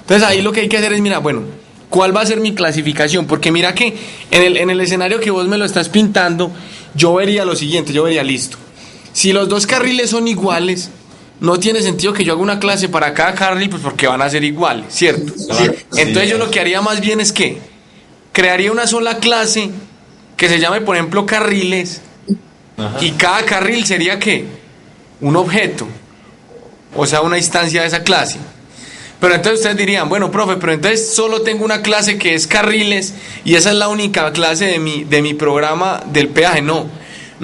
Entonces ahí lo que hay que hacer es, mira, bueno, ¿cuál va a ser mi clasificación? Porque mira que en el escenario que vos me lo estás pintando, yo vería lo siguiente, listo. Si los 2 carriles son iguales, no tiene sentido que yo haga una clase para cada carril, pues porque van a ser iguales, ¿cierto? Claro, Entonces sí, yo lo que haría más bien es que crearía una sola clase que se llame, por ejemplo, carriles. Ajá. Y cada carril sería ¿qué? Un objeto, o sea, una instancia de esa clase. Pero entonces ustedes dirían, bueno, profe, pero entonces solo tengo una clase que es carriles y esa es la única clase de mi programa del peaje. No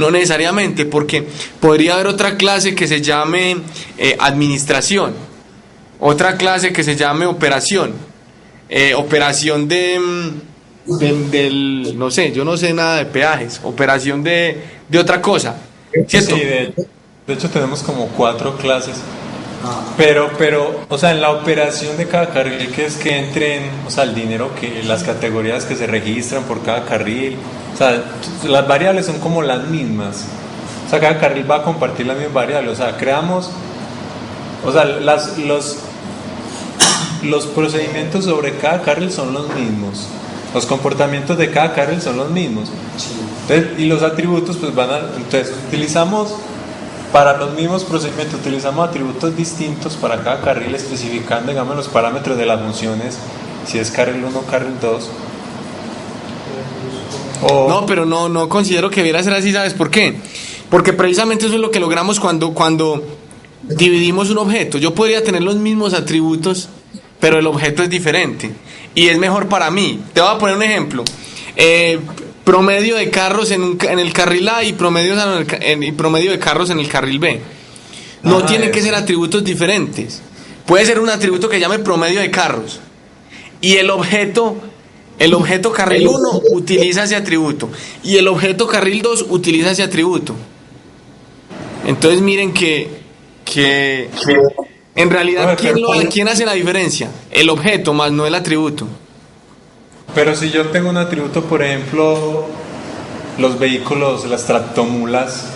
necesariamente, porque podría haber otra clase que se llame administración, otra clase que se llame operación del, no sé, yo no sé nada de peajes, operación de otra cosa, ¿cierto? Sí, de hecho tenemos como 4 clases. Pero, o sea, en la operación de cada carril, que es que entren, o sea, el dinero, las categorías que se registran por cada carril, o sea, las variables son como las mismas, o sea, cada carril va a compartir las mismas variables, o sea, creamos, o sea, los procedimientos sobre cada carril son los mismos, los comportamientos de cada carril son los mismos, entonces, y los atributos pues entonces utilizamos. Para los mismos procedimientos utilizamos atributos distintos para cada carril, especificando, digamos, los parámetros de las funciones, si es carril 1 o carril 2. No, pero no considero que debiera ser así, ¿sabes por qué? Porque precisamente eso es lo que logramos cuando dividimos un objeto. Yo podría tener los mismos atributos, pero el objeto es diferente. Y es mejor para mí. Te voy a poner un ejemplo. Promedio de carros en el carril A y promedio de carros en el carril B. No tienen que ser atributos diferentes. Puede ser un atributo que llame promedio de carros. Y el objeto carril 1 utiliza ese atributo. Y el objeto carril 2 utiliza ese atributo. Entonces miren que en realidad ¿quién hace la diferencia? El objeto más no el atributo. Pero si yo tengo un atributo, por ejemplo, los vehículos, las tractomulas,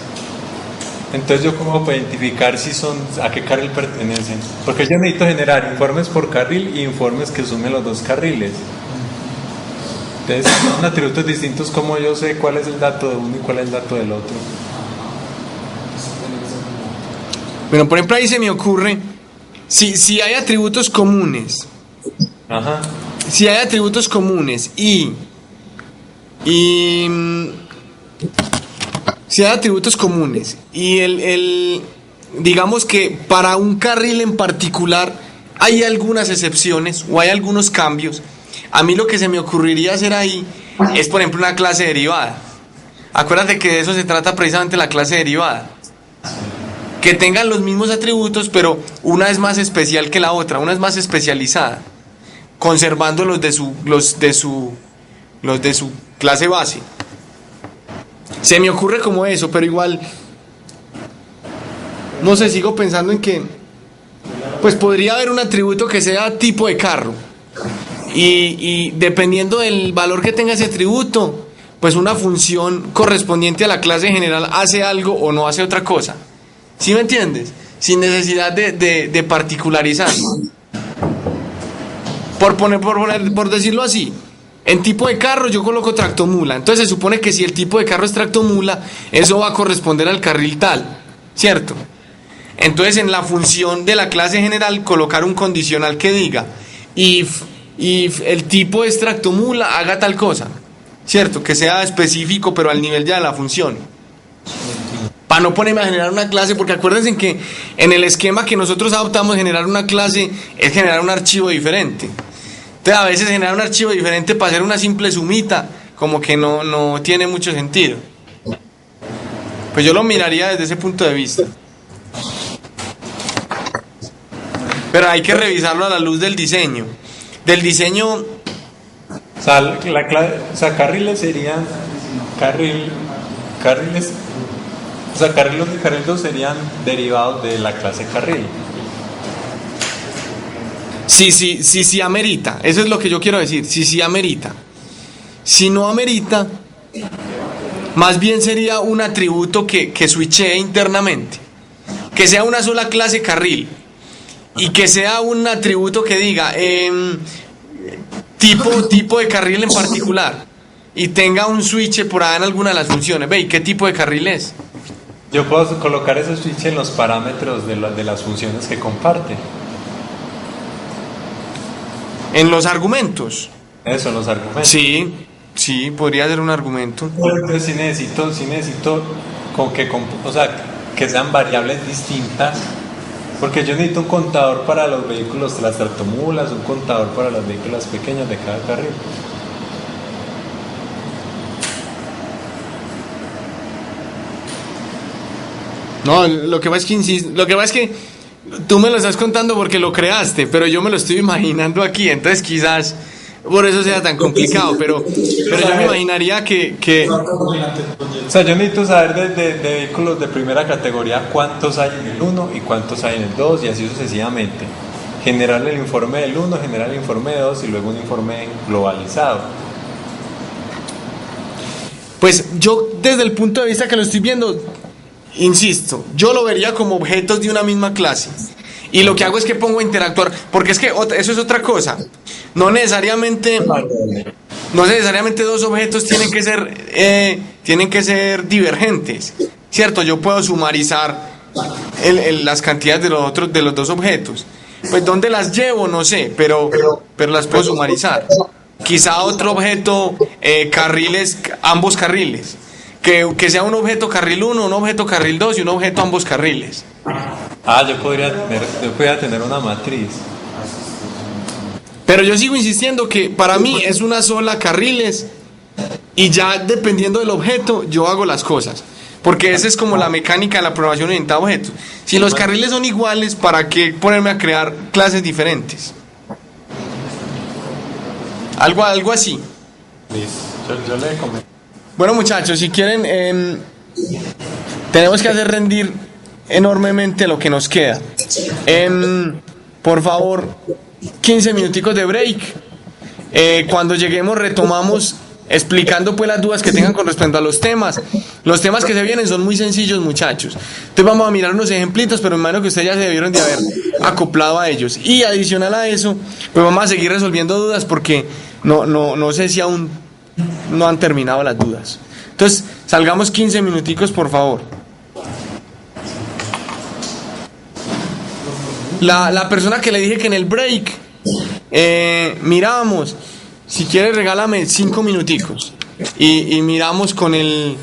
Entonces yo cómo puedo identificar si son a qué carril pertenecen, porque yo necesito generar informes por carril y informes que sumen los dos carriles. Entonces son atributos distintos, como yo sé cuál es el dato de uno y cuál es el dato del otro. Bueno, por ejemplo ahí se me ocurre, si hay atributos comunes, Ajá. si hay atributos comunes y si hay atributos comunes y digamos que para un carril en particular hay algunas excepciones o hay algunos cambios, a mí lo que se me ocurriría hacer ahí es, por ejemplo, una clase derivada. Acuérdate que de eso se trata precisamente la clase derivada. Que tengan los mismos atributos, pero una es más especial que la otra, una es más especializada, conservando los de su clase base. Se me ocurre como eso, pero igual no sé, sigo pensando en que pues podría haber un atributo que sea tipo de carro y dependiendo del valor que tenga ese atributo, pues una función correspondiente a la clase general hace algo o no hace otra cosa. ¿Sí me entiendes? Sin necesidad de particularizar. Por decirlo así, en tipo de carro yo coloco tractomula. Entonces se supone que si el tipo de carro es tractomula, eso va a corresponder al carril tal, ¿cierto? Entonces en la función de la clase general colocar un condicional que diga if el tipo es tractomula, haga tal cosa, ¿cierto? Que sea específico pero al nivel ya de la función. Para no ponerme a generar una clase, porque acuérdense que en el esquema que nosotros adoptamos, generar una clase es generar un archivo diferente. Entonces a veces generar un archivo diferente para hacer una simple sumita como que no tiene mucho sentido. Pues yo lo miraría desde ese punto de vista. Pero hay que revisarlo a la luz del diseño. Del diseño... O sea, carriles serían carriles. O sea, carril 1 y carril 2 serían derivados de la clase carril. Sí, amerita. Eso es lo que yo quiero decir. Sí, amerita. Si no amerita, más bien sería un atributo que switchee internamente. Que sea una sola clase carril. Y que sea un atributo que diga tipo de carril en particular. Y tenga un switch por ahí en alguna de las funciones. Ve, ¿y qué tipo de carril es? Yo puedo colocar ese switch en los parámetros de las funciones que comparte. En los argumentos. Eso, los argumentos. Sí, podría ser un argumento. Entonces sí necesito o sea, que sean variables distintas. Porque yo necesito un contador para los vehículos de las tractomulas, un contador para los vehículos pequeños de cada carril. No, lo que pasa es que tú me lo estás contando porque lo creaste, pero yo me lo estoy imaginando aquí, entonces quizás por eso sea tan complicado, pero yo me imaginaría que... O sea, yo necesito saber de vehículos de primera categoría cuántos hay en el 1 y cuántos hay en el 2 y así sucesivamente. Generar el informe del 1, generar el informe del 2 y luego un informe globalizado. Pues yo desde el punto de vista que lo estoy viendo, insisto, yo lo vería como objetos de una misma clase. Y lo que hago es que pongo a interactuar, porque es que eso es otra cosa. No necesariamente dos objetos tienen que ser divergentes, ¿cierto? Yo puedo sumarizar las cantidades de los dos objetos. Pues ¿dónde las llevo? No sé, pero las puedo sumarizar. Quizá otro objeto, ambos carriles. Que sea un objeto carril 1, un objeto carril 2 y un objeto ambos carriles. Yo podría tener una matriz. Pero yo sigo insistiendo que para mí es una sola carriles y ya dependiendo del objeto yo hago las cosas. Porque esa es como la mecánica de la programación orientada a objetos. Si los carriles son iguales, ¿para qué ponerme a crear clases diferentes? Algo así. Yo le comento. Bueno, muchachos, si quieren, tenemos que hacer rendir enormemente lo que nos queda. Por favor, 15 minuticos de break. Cuando lleguemos retomamos explicando pues las dudas que tengan con respecto a los temas. Los temas que se vienen son muy sencillos, muchachos. Entonces vamos a mirar unos ejemplitos, pero me imagino que ustedes ya se debieron de haber acoplado a ellos. Y adicional a eso, pues vamos a seguir resolviendo dudas porque no sé si aún no han terminado las dudas. Entonces, salgamos 15 minuticos, por favor. La persona que le dije que en el break mirábamos, si quieres regálame 5 minuticos y miramos con el